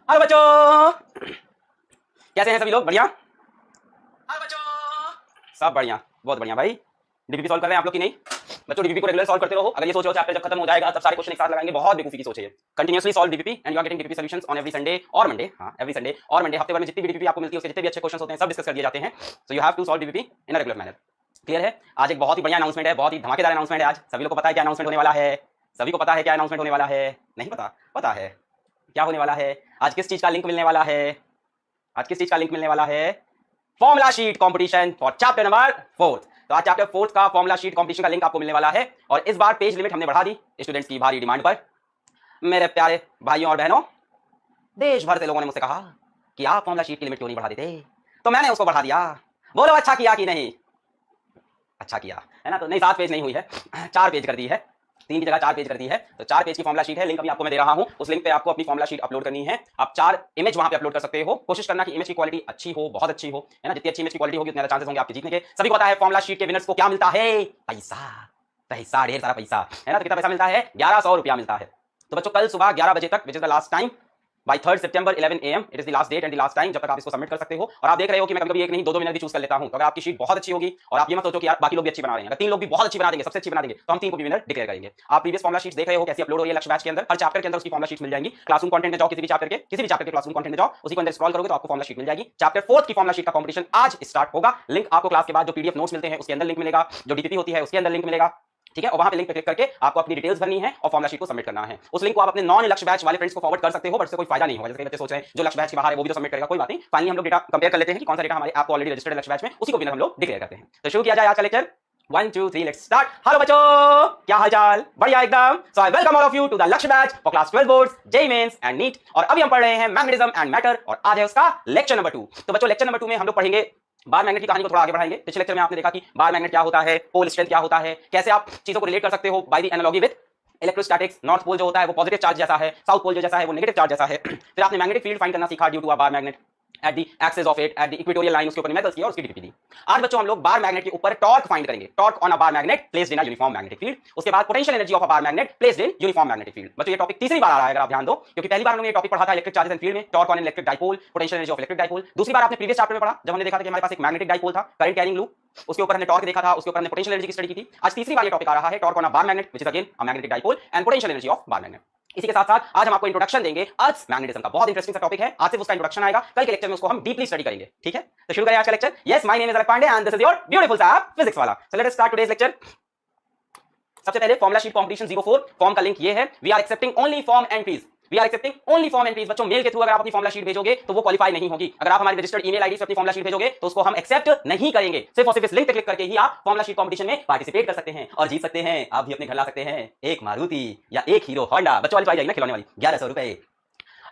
Hello बच्चों, कैसे हैं सभी लोग? बढ़िया। हेलो बच्चों, सब बढ़िया, बहुत बढ़िया भाई। डीपीपी सॉल्व कर रहे हैं आप लोग की नहीं? बच्चों डीपीपी को रेगुलर सॉल्व करते रहो। अगर ये सोच रहे हो चैप्टर जब खत्म हो जाएगा तब सारे क्वेश्चन एक साथ लगाएंगे, बहुत बेवकूफी की सोच है ये। Continuously solve DPP and you are getting DPP solutions on every Sunday और मंडे। हां, एवरी संडे और मंडे हफ्ते भर में जितनी भी डीपीपी आपको मिलती है उसके जितने भी अच्छे क्वेश्चंस होते हैं सब डिस्कस कर दिए जाते हैं। So you have to solve DPP in a regular manner. Clear है? आज एक बहुत ही बढ़िया अनाउंसमेंट है, बहुत ही धमाकेदार अनाउंसमेंट है आज। सभी लोग को पता है क्या अनाउंसमेंट होने वाला है? सभी को पता है क्या अनाउंसमेंट होने वाला है? नहीं पता? पता है क्या होने वाला है? आज किस चीज का लिंक मिलने वाला है? आज किस चीज का लिंक मिलने वाला है? Formula sheet competition for chapter number 4। तो आज चैप्टर 4 का फॉर्मूला शीट कंपटीशन का लिंक आपको मिलने वाला है और इस बार पेज लिमिट हमने बढ़ा दी स्टूडेंट्स की भारी डिमांड पर। मेरे प्यारे भाइयों और बहनों, देश भर से लोगों ने मुझसे कहा कि आप फॉर्मूला शीट की लिमिट क्यों नहीं बढ़ा देते, तो मैंने उसको बढ़ा दिया। बोलो अच्छा किया कि नहीं? अच्छा किया है ना? तो नहीं, 7 पेज नहीं हुई है, 4 पेज कर दी है। 3 की जगह 4 पेज कर दी है। तो 4 पेज की फॉर्मूला शीट है। लिंक अभी आपको मैं दे रहा हूं, उस लिंक पे आपको अपनी फॉर्मूला शीट अपलोड करनी है। आप 4 इमेज वहां पे अपलोड कर सकते हो। कोशिश करना कि इमेज की क्वालिटी अच्छी हो, बहुत अच्छी हो, है ना? जितनी अच्छी इमेज की क्वालिटी होगी उतने ज्यादा चांसेस होंगे आपके जीतने के। सभी को पता है फॉर्मूला शीट के विनर्स को क्या मिलता है? पैसा। पैसा, ढेर सारा पैसा, है ना? तो कितना पैसा मिलता है? 1100 रुपया मिलता है। तो बच्चों कल सुबह 11 बजे तक, which is the last time, by 3 सितंबर 11 AM, it is the last date and the last time जब तक आप इसको सबमिट कर सकते हो। और आप देख रहे हो कि मैं कभी-कभी एक नहीं 2-2 विनर भी चूज कर लेता हूं। तो अगर आपकी शीट बहुत अच्छी होगी और आप ये मत सोचो कि यार बाकी लोग भी अच्छी बना रहे हैं, अगर 3 लोग भी बहुत अच्छी बना देंगे, सबसे अच्छी बना देंगे, तो हम 3 को भी विनर डिक्लेयर करेंगे। आप प्रीवियस फॉर्मूला शीट्स देख रहे हो कैसी अपलोड हो रही है लक्ष्य बैच के अंदर। हर चैप्टर के अंदर उसकी फॉर्मूला शीट्स मिल जाएंगी। क्लासरूम कंटेंट में जाओ, किसी भी चैप्टर के क्लासरूम कंटेंट में जाओ, उसी को अंदर स्क्रॉल करोगे तो आपको फॉर्मूला शीट मिल जाएगी। चैप्टर 4 की फॉर्मूला शीट का कंपटीशन आज स्टार्ट होगा। लिंक आपको क्लास के बाद जो पीडीएफ नोट्स मिलते हैं उसके अंदर लिंक मिलेगा, जो डीपीपी होती है उसके अंदर लिंक मिलेगा, ठीक है? और वहां पे लिंक पे क्लिक करके आपको अपनी डिटेल्स भरनी है और फॉर्मूला शीट को सबमिट करना है। उस लिंक को आप अपने नॉन लक्ष्य बैच वाले फ्रेंड्स को फॉरवर्ड कर सकते हो, बट इससे कोई फायदा नहीं होगा। जैसे बच्चे सोच रहे हैं जो लक्ष्य बैच के बाहर है वो भी तो सबमिट करेगा, कोई बात नहीं। फाइनली हम लोग डेटा कंपेयर कर लेते हैं कि कौन सा डेटा हमारे ऐप ऑलरेडी रजिस्टर्ड है लक्ष्य बैच में, उसी को विनर हम लोग डिक्लेयर करते हैं। तो शुरू किया जाए आज का लेक्चर। 1 2 3 let's start. हेलो बच्चों, क्या हालचाल? बढ़िया एकदम। So I welcome all of you to the Lakshya batch for class 12 boards, JEE mains and NEET. और अभी हम पढ़ रहे हैं मैग्नेटिज्म एंड मैटर और आज है उसका लेक्चर नंबर 2। तो बच्चों लेक्चर नंबर 2 में हम लोग पढ़ेंगे बार मैग्नेट की कहानी को थोड़ा आगे बढ़ाएंगे। पिछले लेक्चर में आपने देखा कि बार मैग्नेट क्या होता है, पोल स्ट्रेंथ क्या होता है, कैसे आप चीजों को रिलेट कर सकते हो by the analogy with electrostatics. North pole जो होता है वो पॉजिटिव चार्ज जैसा है, साउथ पोल जो जैसा है वो नेगेटिव चार्ज जैसा है। फिर आपने मैग्नेटिक फील्ड फाइंड करना सीखा due to a bar magnet at the axis of it, at the equatorial line, उसके ऊपर मेथड्स किया और उसकी डीपीपी दी। आज बच्चों हम लोग बार मैग्नेट के ऊपर टॉर्क फाइंड करेंगे। Torque on a bar magnet placed in a uniform magnetic field. उसके बाद potential energy of a bar magnet placed in uniform magnetic field. बच्चों ये टॉपिक तीसरी बार आ रहा है, अगर आप ध्यान दो, क्योंकि पहली बार हमने ये टॉपिक पढ़ा था इलेक्ट्रिक चार्जेस एंड फील्ड में, torque on electric dipole, potential energy of electric dipole. दूसरी बार आपने प्रीवियस चैप्टर में पढ़ा जब हमने देखा था कि हमारे पास एक मैग्नेटिक डाइपोल था, करंट कैरिंग लूप, उसके ऊपर हमने टॉर्क देखा था, उसके ऊपर हमने पोटेंशियल एनर्जी की स्टडी की थी। आज तीसरी बार ये टॉपिक आ रहा है torque on a bar magnet which is again a magnetic dipole and potential energy of bar magnet. इसी के साथ साथ आज हम आपको इंट्रोडक्शन देंगे अर्थ मैग्नेटिज्म का। बहुत इंटरेस्टिंग सा टॉपिक है, आज से उसका इंट्रोडक्शन आएगा, कल के लेक्चर में उसको हम डीपली स्टडी करेंगे, ठीक है? तो शुरू करें आज का lecture. Yes, my name is Alak Pandey and this is your beautiful सा फिजिक्स वाला। So let us start today's lecture. सबसे पहले फॉर्मूला शीट कंपटीशन 04 फॉर्म का लिंक ये है। We are accepting only form entries, we are accepting only form entries. बच्चों mail के through अगर आप अपनी फॉर्मूला शीट भेजोगे तो वो क्वालीफाई नहीं होगी। अगर आप हमारी रजिस्टर्ड ईमेल आईडी से अपनी फॉर्मूला शीट भेजोगे तो उसको हम एक्सेप्ट नहीं करेंगे। सिर्फ और सिर्फ इस लिंक पे क्लिक करके ही आप फॉर्मूला शीट कंपटीशन में पार्टिसिपेट कर सकते हैं और जीत सकते हैं। आप भी अपने घर ला सकते हैं एक मारुति या एक हीरो होंडा। बच्चों वाली प्राइस आएगी ना खिलौने वाली, 1100 रुपए।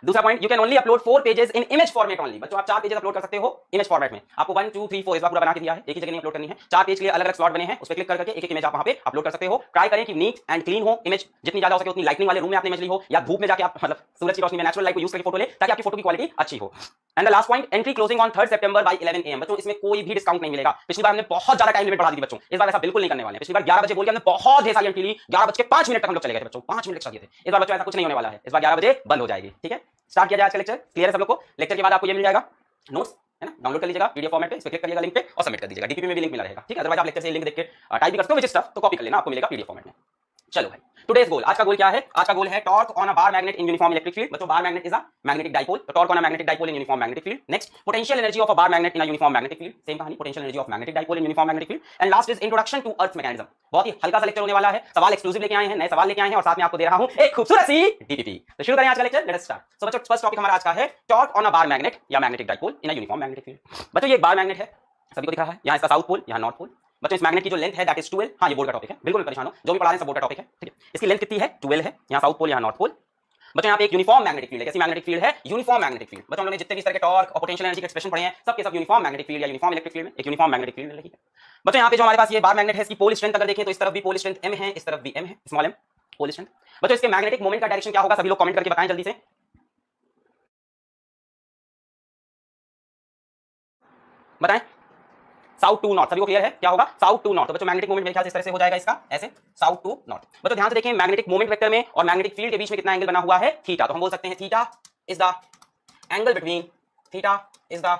दूसरा point, you can only upload 4 pages in image format only. बच्चों आप 4 पेजेस अपलोड कर सकते हो इमेज फॉर्मेट में। आपको 1 2 3 4 इस बार पूरा बना के दिया है, एक ही जगह नहीं अपलोड करनी है। 4 पेज के लिए अलग अलग स्लॉट बने हैं, उस पर क्लिक करके एक एक इमेज आप वहां पे अपलोड कर सकते हो। ट्राई करें कि नीट एंड क्लीन हो इमेज, जितनी ज्यादा हो सके उतनी लाइटनिंग वाले रूम में आपने इमेज ली हो, या धूप में जाके आप मतलब सूरज की रोशनी में नेचुरल लाइट को यूज करके फोटो ले, ताकि आपकी फोटो की क्वालिटी अच्छी हो। And the last point, entry closing on 3 सितंबर बाय 11 AM। बच्चों इसमें कोई भी डिस्काउंट नहीं मिलेगा। पिछली बार हमने बहुत ज्यादा टाइम लिमिट बढ़ा दी थी बच्चों, इस बार ऐसा बिल्कुल नहीं करने वाले हैं। पिछली बार 11 बजे बोल के हमने बहुत ढेर सारी एंट्री ली, 11:05 तक हम लोग चले गए थे बच्चों, 5 मिनट एक्स्ट्रा दिए थे। इस बार बच्चों ऐसा कुछ नहीं होने वाला है, इस बार 11 बजे बंद हो जाएगी, ठीक है? स्टार्ट किया जाए आज का लेक्चर। क्लियर है सब लोग को? लेक्चर के बाद आपको ये मिल जाएगा नोट्स, है ना? डाउनलोड कर लीजिएगा पीडीएफ फॉर्मेट पे, इस पे क्लिक करिएगा लिंक पे और सबमिट कर दीजिएगा। डीपीपी में भी लिंक मिला रहेगा, ठीक है? अदरवाइज आप लेक्चर से लिंक देख के टाइप भी करते हो विच स्टफ, तो कॉपी कर लेना, आपको मिलेगा पीडीएफ फॉर्मेट में। चलो भाई, टुडेस गोल, आज का गोल क्या है? आज का गोल है torque on a bar magnet in uniform electric field. बच्चों bar magnet is a magnetic dipole, तो torque on a magnetic dipole in uniform magnetic field. Next, potential energy of a bar magnet in a uniform magnetic field, same कहानी, potential energy of magnetic dipole in uniform magnetic field. And last is introduction to earth mechanism. बहुत ही हल्का सा lecture होने वाला है, सवाल exclusive लेके आए हैं, नए सवाल लेके आए हैं और साथ में आपको दे रहा हूं एक खूबसूरत सी डीपीपी। तो शुरू करें आज का lecture, let us start. So बच्चों फर्स्ट टॉपिक हमारा आज का है torque on a bar magnet या magnetic dipole in a uniform magnetic field. बच्चों ये एक बार मैग्नेट है, सभी को दिख रहा है, यहाँ इसका साउथ पोल, यहाँ नॉर्थ पोल। बच्चों इस मैग्नेट की जो लेंथ है दैट इज 12। हाँ ये बोर्ड का टॉपिक है, बिल्कुल मत परेशान हो, जो भी पढ़ा रहे हैं सब बोर्ड का टॉपिक है, ठीक है? इसकी लेंथ कितनी है? 12 है, यहाँ साउथ पोल, यहाँ नॉर्थ पोल। बच्चों यहाँ पे एक यूनिफॉर्म मैग्नेटिक फील्ड है। कैसी मैग्नेटिक फील्ड है? Uniform magnetic field. बच्चों हम लोगों ने जितने भी इस तरह के टॉर्क और पोटेंशियल एनर्जी के एक्सप्रेशन पढ़े हैं, सब के सब यूनिफॉर्म मैग्नेटिक फील्ड या यूनिफॉर्म इलेक्ट्रिक फील्ड में एक यूनिफॉर्म मैग्नेटिक फील्ड मिल रही है। बच्चों यहाँ पे जो हमारे पास ये बार मैग्नेट है, इसकी पोल स्ट्रेंथ अगर देखें तो इस तरफ भी पोल स्ट्रेंथ m है, इस तरफ भी m है, स्मॉल m पोल स्ट्रेंथ। बच्चों इसके मैग्नेटिक मोमेंट का डायरेक्शन क्या होगा? सभी लोग कमेंट करके बताएं जल्दी से, बताएं। साउथ टू नॉर्थ, सभी को क्लियर है क्या होगा? South to north. तो बच्चों मैग्नेटिक मोमेंट मेरे ख्याल से इस तरह से हो जाएगा, इसका ऐसे साउथ टू नॉर्थ। बच्चों ध्यान से देखें, मैग्नेटिक मोमेंट वेक्टर में और मैग्नेटिक फील्ड के बीच में कितना एंगल बना हुआ है? थीटा। तो हम बोल सकते हैं theta is the angle between theta is the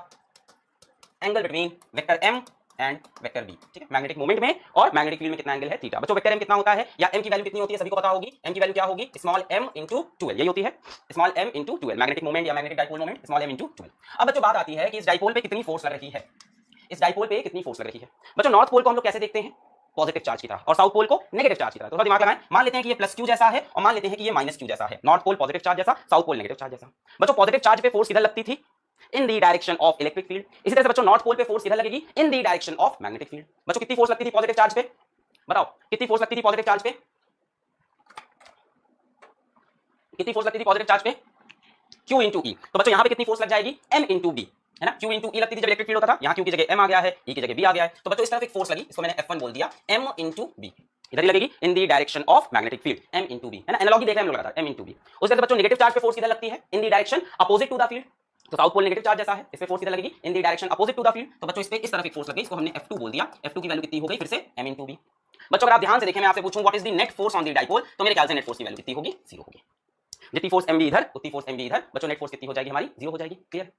angle between vector m and vector b। ठीक है, मैग्नेटिक मोमेंट में और मैग्नेटिक फील्ड में कितना एंगल है थीटा। बच्चों वेक्टर m कितना होता है या m की वैल्यू कितनी होती है सभी को पता होगी। m की वैल्यू क्या होगी, स्मॉल m इंटू 12, यही होती है small m into 12, magnetic moment या magnetic dipole moment small m into 12। अब बच्चों बात आती है कि इस डाइपोल पे कितनी फोर्स लग रही है, इस डाइपोल पे कितनी फोर्स लग रही है। बच्चों नॉर्थ पोल को हम लोग कैसे देखते हैं, पॉजिटिव चार्ज की तरह, और साउथ पोल को नेगेटिव चार्ज की तरह। तो दिमाग लगाएं, मान लेते हैं कि ये प्लस क्यू जैसा है और मान लेते हैं कि ये माइनस क्यू जैसा है। नॉर्थ पोल पॉजिटिव चार्ज जैसा, साउथ पोल नेगेटिव चार्ज जैसा। बच्चों पॉजिटिव चार्ज पे फोर्स किधर लगती थी, in the direction of electric field. इसी तरह से बच्चों नॉर्थ पोल पे फोर्स किधर लगेगी, in the direction of magnetic field. बच्चों कितनी फोर्स लगती थी पॉजिटिव चार्ज पे, बताओ कितनी फोर्स लगती थी पॉजिटिव चार्ज पे, कितनी फोर्स लगती थी पॉजिटिव चार्ज पे, Q इंटू ई। तो बच्चों यहाँ पे कितनी फोर्स लग जाएगी, M इंटू बी, है ना। Q इंटू ई लगती थी जब इलेक्ट्रिक फील्ड होता था, यहाँ Q की जगह M आ गया है, E की जगह B आ गया है। तो बच्चों इस तरफ एक फोर्स लगी, इसको मैंने F1 बोल दिया, M इंटू बी, इधर ही लगेगी in the direction of magnetic field, M into B, है ना। एनालॉजी देख रहे हैं हम लोग लगातार, M इंटू बी। उसके बाद बच्चों नेगेटिव चार्ज पे फोर्स किधर लगती है, in the direction opposite to the field. तो साउथ पोल नेगेटिव चार्ज जैसा है, इस पे फोर्स किधर लगेगी, in the direction opposite to the field. तो बच्चों इस पे इस तरफ एक फोर्स लगी, इसको हमने F2 बोल दिया। F2 की वैल्यू कितनी हो गई फिर से M इंटू बी। बच्चों अगर आप ध्यान से देखें, मैं आपसे पूछूं what is the net force on the dipole, तो मेरे ख्याल से नेट फोर्स की वैल्यू कितनी होगी, 0 होगी। जितनी फोर्स एमबी इधर उतनी फोर्स एमबी इधर, बच्चों नेट फोर्स कितनी हो जाएगी हमारी, 0 हो जाएगी। क्लियर,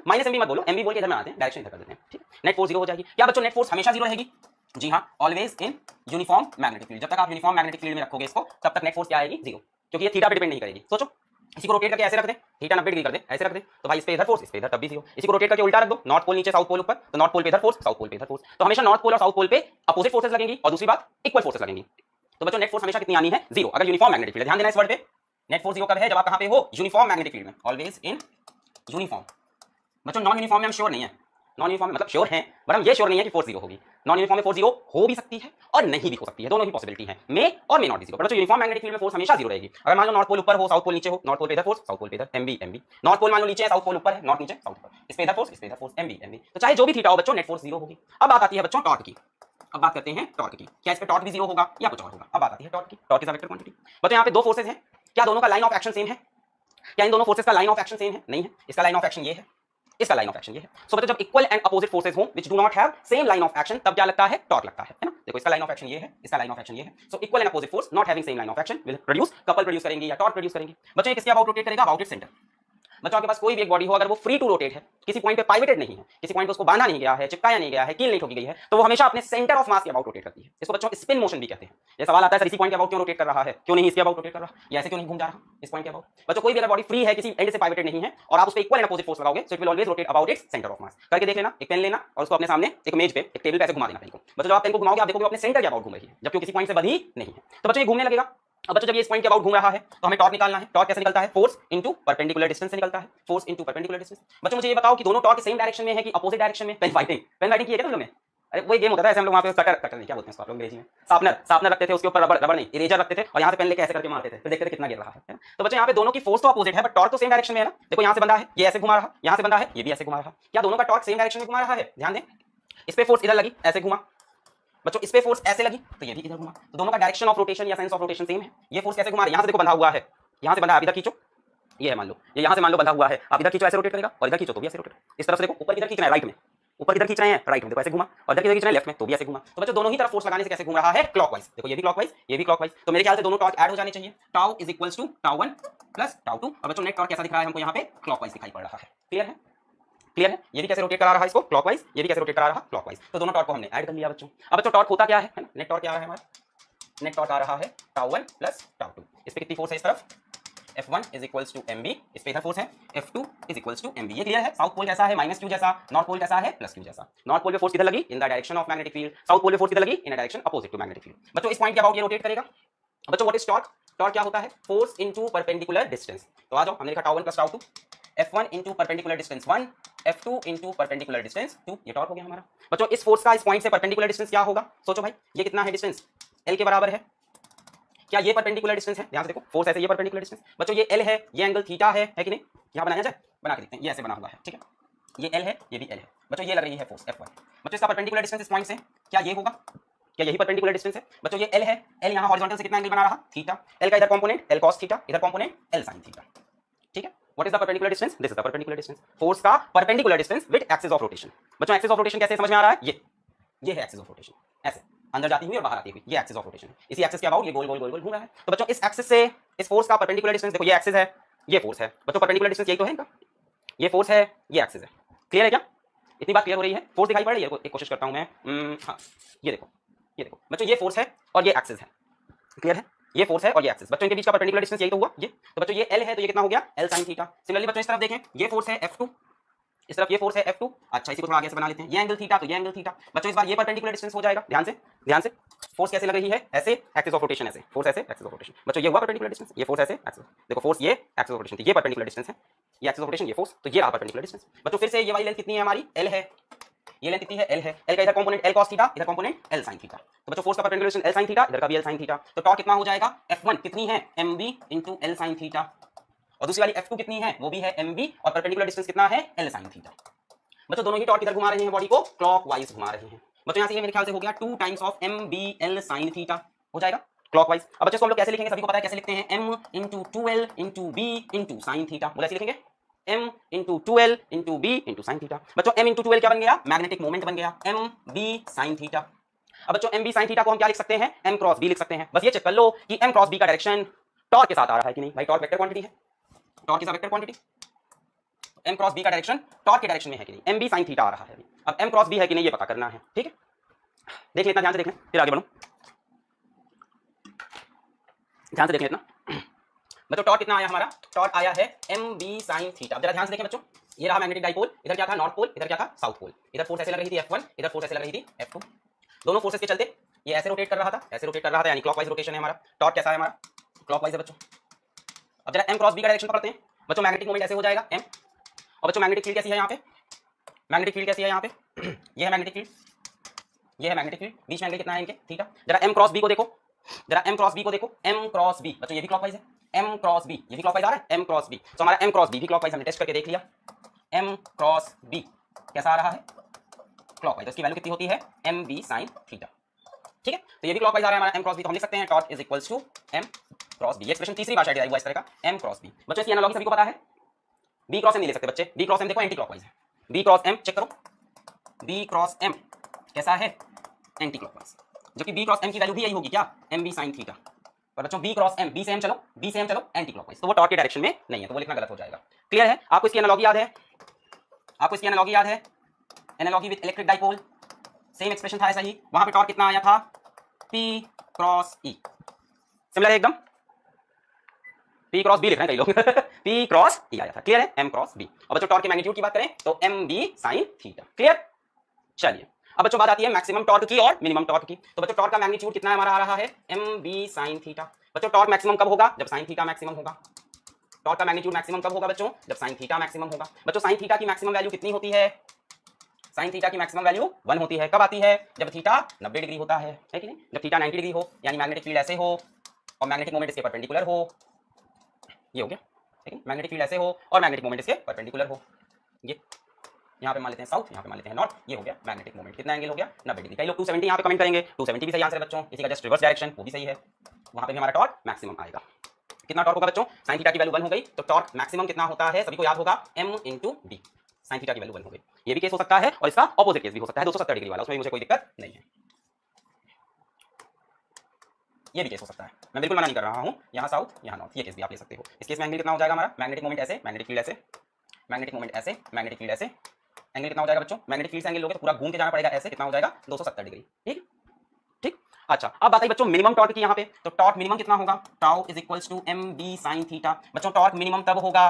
माइनस एमबी मत बोलो, एमबी बोल के इधर में आते हैं, डायरेक्शन इधर कर देते हैं। ठीक, नेट फोर्स 0 हो जाएगी। क्या बच्चों नेट फोर्स हमेशा 0 रहेगी, जी हाँ, always in uniform magnetic field. जब तक आप यूनिफॉर्म मैग्नेटिक फील्ड में रखोगे इसको, तब तक नेट फोर्स क्या आएगी, 0, क्योंकि ये थीटा पे डिपेंड नहीं करेगी। सोचो इसी को रोटेट करके ऐसे रख दे, थीटा 90 डिग्री कर दे, ऐसे रख दे, तो भाई इस पे इधर फोर्स, इस पे इधर, तब भी 0। इसी को रोटेट करके उल्टा रख दो, नॉर्थ पोल नीचे साउथ पोल ऊपर, तो नॉर्थ पोल पे इधर फोर्स, साउथ पोल पे इधर फोर्स। तो हमेशा नॉर्थ पोल और साउथ पोल पे अपोजिट फोर्सेस लगेंगी, और दूसरी बात इक्वल फोर्सेस लगेंगी। तो बच्चों नेट फोर्स हमेशा कितनी आनी है, 0, अगर यूनिफॉर्म मैग्नेटिक फील्ड है। ध्यान देना इस वर्ड पे, नेट फोर्स 0 कब है, जब आप कहां पे हो, यूनिफॉर्म मैग्नेटिक फील्ड में, ऑलवेज इन यूनिफॉर्म। बच्चों नॉन यूनिफॉर्म में हम श्योर नहीं है, नॉन यूनिफॉर्म मतलब श्योर है, बट हम ये श्योर नहीं है कि फोर्स 0 होगी। नॉन यूनिफॉर्म में फोर्स 0 हो भी सकती है और नहीं भी हो सकती है, दोनों ही पॉसिबिलिटी है, मे और मे नॉट बी 0। बच्चों यूनिफॉर्म मैग्नेटिक फील्ड में फोर्स हमेशा 0 रहेगी। अगर मान लो नॉर्थ पोल ऊपर हो, साउथ पोल नीचे हो, नॉर्थ पोल पे इधर फोर्स, साउथ पोल पे इधर, एमबी एमबी। नॉर्थ पोल मान लो नीचे है, साउथ पोल ऊपर है, नॉर्थ नीचे साउथ ऊपर, इस पे इधर फोर्स, इस पे इधर फोर्स, एमबी एमबी। तो चाहे जो भी थीटा हो बच्चों, नेट फोर्स 0 होगी। अब बात आती है बच्चों टॉर्क की। अब बात करते हैं टॉर्क की, क्या इस पे टॉर्क भी 0 होगा या कुछ और होगा। अब बात आती है टॉर्क की। Torque is a vector quantity. बच्चों यहाँ पे दो फोर्सेज हैं, क्या दोनों का लाइन ऑफ एक्शन सेम है, क्या इन दोनों फोर्सेस का लाइन ऑफ एक्शन सेम है, नहीं है। इसका लाइन ऑफ एक्शन ये है, इसका लाइन ऑफ एक्शन ये है। सो बच्चों जब इक्वल एंड अपोजिट फोर्सेस हो which do not have same line of action, तब क्या लगता है, टॉर्क लगता है ना। देखो इसका लाइन ऑफ एक्शन ये है, इसका लाइन ऑफ एक्शन ये है। So equal and opposite force not having same line of action will produce couple produce करेंगे या टॉर्क प्रोड्यूस करेंगे। बच्चों ये किसके अबाउट रोटेट करेगा, अबाउट इट सेंटर। बच्चों आपके पास कोई भी एक बॉडी हो, अगर वो फ्री टू रोटेट है, किसी पॉइंट पे पाइवटेड नहीं है, किसी पॉइंट पे उसको बांधा नहीं गया है, चिपकाया नहीं गया है, कील नहीं ठोकी गई है, तो वो हमेशा अपने सेंटर ऑफ मास के अबाउट रोटेट करती है। इसको बच्चों स्पिन मोशन भी कहते हैं। ये सवाल आता है सर इसी पॉइंट के अबाउट क्यों रोटेट कर रहा है, क्यों नहीं इसके अबाउट रोटेट कर रहा, या ऐसे क्यों नहीं घूम जा रहा इस पॉइंट के अबाउट। बच्चों कोई भी अगर बॉडी फ्री है, किसी एंड से पाइवटेड नहीं है, और आप उस पे इक्वल एंड अपोजिट फोर्स लगाओगे, so it will always rotate about its centre of mass. करके देख लेना, एक पेन लेना और उसको अपने सामने एक मेज पे, एक टेबल पे ऐसे घुमा देना पेन को। बच्चों जब आप पेन को घुमाओगे, आप देखोगे अपने सेंटर के अबाउट घूम रही है, जबकि किसी पॉइंट से बंधी नहीं है। तो बच्चों ये घूमने लगेगा। अब बच्चों जब ये इस पॉइंट के अबाउट घूम रहा है, तो हमें टॉर्क निकालना है। टॉर्क कैसे निकलता है, फोर्स इनटू परपेंडिकुलर डिस्टेंस से निकलता है, फोर्स इनटू परपेंडिकुलर डिस्टेंस। बच्चों मुझे ये बताओ कि दोनों टॉर्क सेम डायरेक्शन में है कि अपोजिट डायरेक्शन में। पेन फाइटिंग की है क्या तुम लोगों ने, अरे वो गेम होता था ऐसे, हम लोग वहां पे कटर नहीं, क्या बोलते हैं आप लोग अंग्रेजी में, शार्पनर रखते थे, उसके ऊपर रबड़ नहीं, इरेजर रखते थे, और यहाँ से पेन लेके ऐसे करके मारते थे, फिर देखते थे कितना गिर रहा है। तो बच्चों यहाँ पे दोनों की फोर्स तो अपोजिट है, बट टॉर्क तो सेम डायरेक्शन में है ना। देखो यहाँ से बंदा है, ये ऐसे घुमा रहा, यहाँ से बंदा है, ये भी ऐसे घुमा रहा। क्या दोनों का टॉर्क सेम डायरेक्शन में घुमा रहा है, ध्यान दें। इस पे फोर्स इधर लगी, ऐसे घुमा। बच्चों इस पे फोर्स ऐसे लगी, तो ये भी इधर घुमा। तो दोनों का डायरेक्शन ऑफ रोटेशन या सेंस ऑफ रोटेशन सेम है। ये फोर्स कैसे घुमा रहा है, यहाँ से देखो बंधा हुआ है, यहाँ से बंधा, आप इधर खींचो, ये है मान लो, ये यहाँ से मान लो बंधा हुआ है, आप इधर खींचो ऐसे रोटेट करेगा, और इधर खींचो तो भी ऐसे रोटेट। इस तरफ से देखो, ऊपर इधर खींच रहे हैं राइट में, ऊपर इधर खींच रहे हैं राइट में, देखो ऐसे घुमा, और इधर किधर खींच रहे हैं लेफ्ट में, तो भी ऐसे घुमा। तो बच्चों दोनों ही तरफ फोर्स लगाने से कैसे घूम रहा है, क्लॉकवाइज। देखो ये भी क्लॉकवाइज, ये भी क्लॉकवाइज। तो मेरे ख्याल से दोनों टॉर्क ऐड हो जाने चाहिए। Tau is equals to tau 1 plus tau 2। और बच्चों नेट टॉर्क कैसा दिख रहा है हमको, यहाँ पे क्लॉकवाइज दिखाई पड़ रहा है। क्लियर है, क्लियर है। ये भी कैसे रोटेट करा रहा है इसको, क्लॉकवाइज, ये भी कैसे रोटेट करा रहा है, क्लॉकवाइज। तो दोनों टॉर्क को हमने ऐड कर लिया बच्चों। अब बच्चों टॉर्क होता क्या है ना, नेट टॉर्क क्या है हमारा, नेट टॉर्क आ रहा है टाउ 1 प्लस टाउ 2। इस पे कितनी फोर्स है, इस तरफ F1 is equals to mb, इस पे इधर फोर्स है F2 is equals to mb। ये क्लियर है। साउथ पोल कैसा है, माइनस क्यू जैसा, नॉर्थ पोल कैसा है, प्लस क्यू जैसा। नॉर्थ पोल पे फोर्स किधर लगी, in the direction of magnetic field, south pole पे फोर्स किधर लगी, in the direction opposite to magnetic field. बच्चों इस पॉइंट के अबाउट ये रोटेट करेगा। बच्चों व्हाट इज टॉर्क, टॉर्क क्या होता है, फोर्स इनटू परपेंडिकुलर डिस्टेंस। तो आ जाओ, हमने लिखा tau 1 plus tau 2, F1 into perpendicular distance 1, F2 into perpendicular distance 2। ये टॉर्क हो गया हमारा। बच्चों इस फोर्स का इस पॉइंट से परपेंडिकुलर डिस्टेंस क्या होगा, सोचो भाई, ये कितना है डिस्टेंस, L के बराबर है। क्या ये परपेंडिकुलर डिस्टेंस है, ध्यान से देखो, फोर्स ऐसे, ये परपेंडिकुलर डिस्टेंस। बच्चों ये L है, ये एंगल थीटा है कि नहीं, यहाँ बनाया जाए, बना के देखते हैं। ये ऐसे बना हुआ है, ठीक है, ये L है, ये भी L है। बच्चों ये लग रही है फोर्स F1। बच्चों इसका परपेंडिकुलर डिस्टेंस इस पॉइंट से क्या ये होगा, क्या यही परपेंडिकुलर डिस्टेंस है। बच्चों ये L है, L यहाँ हॉरिजॉन्टल से कितना एंगल बना रहा, थीटा। L का इधर कंपोनेंट L cos थीटा, इधर कंपोनेंट L sin थीटा, ठीक है। What is the perpendicular distance, this is the perpendicular distance, force का perpendicular distance with axis of rotation. बच्चों एक्सिस ऑफ रोटेशन कैसे समझ में आ रहा है, ये है एक्सिस ऑफ रोटेशन, ऐसे अंदर जाती हुई और बाहर आती हुई, ये एक्सिस ऑफ रोटेशन है। इसी एक्सिस के अबाउट ये गोल गोल गोल गोल घूम रहा है। तो बच्चों इस एक्सिस से इस फोर्स का परपेंडिकुलर डिस्टेंस, देखो ये एक्सिस है, ये फोर्स है। बच्चों परपेंडिकुलर डिस्टेंस यही तो है इनका, ये फोर्स है, ये एक्सिस है। क्लियर है क्या? इतनी बात क्लियर हो रही है? फोर्स दिखाई पड़ रही है? एक कोशिश करता हूं मैं। हाँ, ये देखो बच्चों, ये फोर्स है और ये एक्सिस है। क्लियर है? ये फोर्स है और ये एक्सिस, बच्चों इनके बीच का परपेंडिकुलर डिस्टेंस यही तो हुआ ये। तो बच्चों ये L है, तो ये कितना हो गया? L sin theta. सिमिलरली बच्चों इस तरफ देखें, ये फोर्स है F2, इस तरफ ये फोर्स है F2। अच्छा, इसी को थोड़ा आगे से बना लेते हैं। ये एंगल थीटा, तो ये एंगल थीटा। बच्चों इस बार ये परपेंडिकुलर डिस्टेंस हो जाएगा। ध्यान से फोर्स कैसे लग रही है? ऐसे, एक्सिस ऑफ रोटेशन ऐसे, फोर्स ऐसे, एक्सिस ऑफ रोटेशन। बच्चों ये हुआ परपेंडिकुलर डिस्टेंस, ये फोर्स ऐसे, एक्सिस। देखो फोर्स ये, एक्सिस ऑफ रोटेशन, ये परपेंडिकुलर डिस्टेंस है, ये एक्सिस ऑफ रोटेशन, ये फोर्स, तो ये रहा परपेंडिकुलर डिस्टेंस। बच्चों फिर से ये वाली लेंथ कितनी है हमारी? L है। ये लेंथ कितनी है? L है। L का इधर कंपोनेंट L cos थीटा, इधर कंपोनेंट L sin थीटा। तो बच्चों फोर्स का perpendicular distance L sin theta, इधर का भी L sin थीटा। तो टॉर्क कितना हो जाएगा? F1 कितनी है? mb into L sin theta. और दूसरी वाली F2 कितनी है? वो भी है mb, और परपेंडिकुलर डिस्टेंस कितना है? L sin theta. बच्चों दोनों ही टॉर्क इधर घुमा रहे हैं, बॉडी को क्लॉकवाइज घुमा रहे हैं। बच्चों यहाँ से ये मेरे ख्याल से हो गया 2 times of mb L sin theta, हो जाएगा क्लॉकवाइज। अब बच्चों इसको हम लोग कैसे लिखेंगे? सभी को पता है कैसे लिखते हैं? m into 2L into b into sin theta. बोले ऐसे लिखेंगे, m into 2L into b into sin theta. बच्चों m into 2L क्या बन गया? मैग्नेटिक मोमेंट बन गया, mb sin थीटा। अब बच्चों mb sin थीटा को हम क्या लिख सकते हैं? m क्रॉस b लिख सकते हैं। बस ये चेक कर लो कि m क्रॉस b का डायरेक्शन टॉर्क के साथ आ रहा है कि नहीं। भाई टॉर्क वेक्टर क्वांटिटी है, torque is a vector quantity. m cross b का डायरेक्शन टॉर्क के डायरेक्शन में है कि नहीं? mb sin थीटा आ रहा है। अब m क्रॉस b है कि नहीं ये पता करना है, ठीक है? देख लेना, ध्यान से देख लें, फिर आगे बढ़ो। ध्यान से देख लेना बच्चों, टॉर्क कितना आया हमारा? टॉर्क आया है mb sin थीटा। जरा ध्यान से देखें बच्चों, ये रहा मैग्नेटिक डाइपोल, इधर क्या था? नॉर्थ पोल, इधर क्या था? South pole. इधर फोर्स ऐसे लग रही थी F1, इधर फोर्स ऐसे लग रही थी F2। दोनों फोर्सेस के चलते ये ऐसे रोटेट कर रहा था, ऐसे रोटेट कर रहा था, यानी क्लॉकवाइज रोटेशन है हमारा। टॉर्क कैसा है हमारा? क्लॉकवाइज है बच्चों। अब जरा m क्रॉस b का डायरेक्शन पकड़ते हैं बच्चों। मैग्नेटिक मोमेंट ऐसे हो जाएगा m, और बच्चों मैग्नेटिक फील्ड कैसी है यहाँ पे? मैग्नेटिक फील्ड कैसी है यहाँ पे? ये है मैग्नेटिक फील्ड, ये है मैग्नेटिक फील्ड। बीच में एंगल कितना है इनके? थीटा। जरा m क्रॉस b को देखो, जरा m क्रॉस b को देखो। m क्रॉस b बच्चों ये भी क्लॉकवाइज है, m क्रॉस b ये भी क्लॉकवाइज आ रहा है, m क्रॉस b। तो हमारा m क्रॉस b भी क्लॉकवाइज, हमने टेस्ट करके देख लिया। m क्रॉस b कैसा आ रहा है? क्लॉकवाइज। उसकी वैल्यू कितनी होती है? mb sin थीटा, ठीक है? तो ये भी क्लॉकवाइज आ रहा है हमारा m क्रॉस b। तो हम लिख सकते हैं torque is equals to m cross b। ये एक्सप्रेशन तीसरी बार शायद आई हुआ इस तरह का, m क्रॉस b। बच्चों इसकी एनालॉजी सभी को पता है। b क्रॉस m नहीं ले सकते बच्चे, b क्रॉस m देखो एंटी क्लॉकवाइज है। b क्रॉस m चेक करो, b क्रॉस m कैसा है? Anti clockwise. जबकि b क्रॉस m की वैल्यू भी यही होगी क्या? mb sin theta. पर बच्चों b क्रॉस m, b से m चलो, b से m चलो एंटी क्लॉकवाइज, तो वो टॉर्क के डायरेक्शन में नहीं है, तो वो लिखना गलत हो जाएगा। क्लियर है? आपको इसकी एनालॉजी याद है? आपको इसकी एनालॉजी याद है? Analogy with electric dipole, same expression था ऐसा ही। वहां पे टॉर्क कितना आया था? p cross e। सिमिलर है एकदम, p क्रॉस b लिख रहे हैं कई लोग p क्रॉस e आया था। क्लियर है? m cross b। और बच्चों टॉर्क के मैग्नीट्यूड की बात करें तो mb sin थीटा। क्लियर? चलिए अब बच्चों बात आती है मैक्सिमम टॉर्क की और मिनिमम टॉर्क की। तो बच्चों टॉर्क का मैग्नीट्यूड कितना हमारा आ रहा है? mb sin theta. बच्चों टॉर्क मैक्सिमम कब होगा? जब sin थीटा मैक्सिमम होगा। टॉर्क का मैग्नीट्यूड मैक्सिमम कब होगा बच्चों? जब sin थीटा मैक्सिमम होगा। बच्चों sin थीटा की मैक्सिमम वैल्यू कितनी होती है? sin थीटा की मैक्सिमम वैल्यू 1 होती है। कब आती है? जब थीटा 90 डिग्री होता है कि नहीं? जब थीटा 90 डिग्री हो, यानी मैग्नेटिक फील्ड ऐसे हो और मैग्नेटिक मोमेंट इसके परपेंडिकुलर हो। ये हो गया, ठीक है? मैग्नेटिक फील्ड ऐसे हो और मैग्नेटिक मोमेंट इसके परपेंडिकुलर हो। ये यहाँ पे मान लेते हैं साउथ, यहाँ पे मान लेते हैं नॉर्थ। ये हो गया मैग्नेटिक मोमेंट। कितना एंगल हो गया? 90 डिग्री। कई लोग 270 यहाँ पे कमेंट करेंगे, 270 भी सही आंसर है बच्चों। इसी का जस्ट रिवर्स डायरेक्शन, वो भी सही है। वहाँ पे भी हमारा टॉर्क मैक्सिमम आएगा। कितना टॉर्क होगा बच्चों? sin थीटा की वैल्यू 1 हो गई, तो टॉर्क मैक्सिमम कितना होता है? सभी को याद होगा, m into b। sin theta की वैल्यू 1 हो गई। ये भी केस हो सकता है और इसका ऑपोजिट केस भी हो सकता है, 270 डिग्री वाला, उसमें मुझे कोई दिक्कत नहीं है। ये भी केस हो सकता है, मैं बिल्कुल मना नहीं कर रहा हूँ। यहाँ साउथ, यहाँ नॉर्थ, ये केस भी आप ले सकते हो। इस केस में एंगल कितना हो जाएगा हमारा? मैग्नेटिक मोमेंट ऐसे, मैग्नेटिक फील्ड ऐसे, मैग्नेटिक मोमेंट ऐसे, मैग्नेटिक फील्ड ऐसे। एंगल कितना हो जाएगा बच्चों? मैग्नेटिक फील्ड से एंगल लोगे तो पूरा घूम के जाना पड़ेगा ऐसे। कितना हो जाएगा? 270 डिग्री। ठीक ठीक। अच्छा अब बात आई बच्चों मिनिमम टॉर्क की। यहाँ पे तो टॉर्क मिनिमम कितना होगा? Tau is equals to mb sin theta. बच्चों टॉर्क मिनिमम तब होगा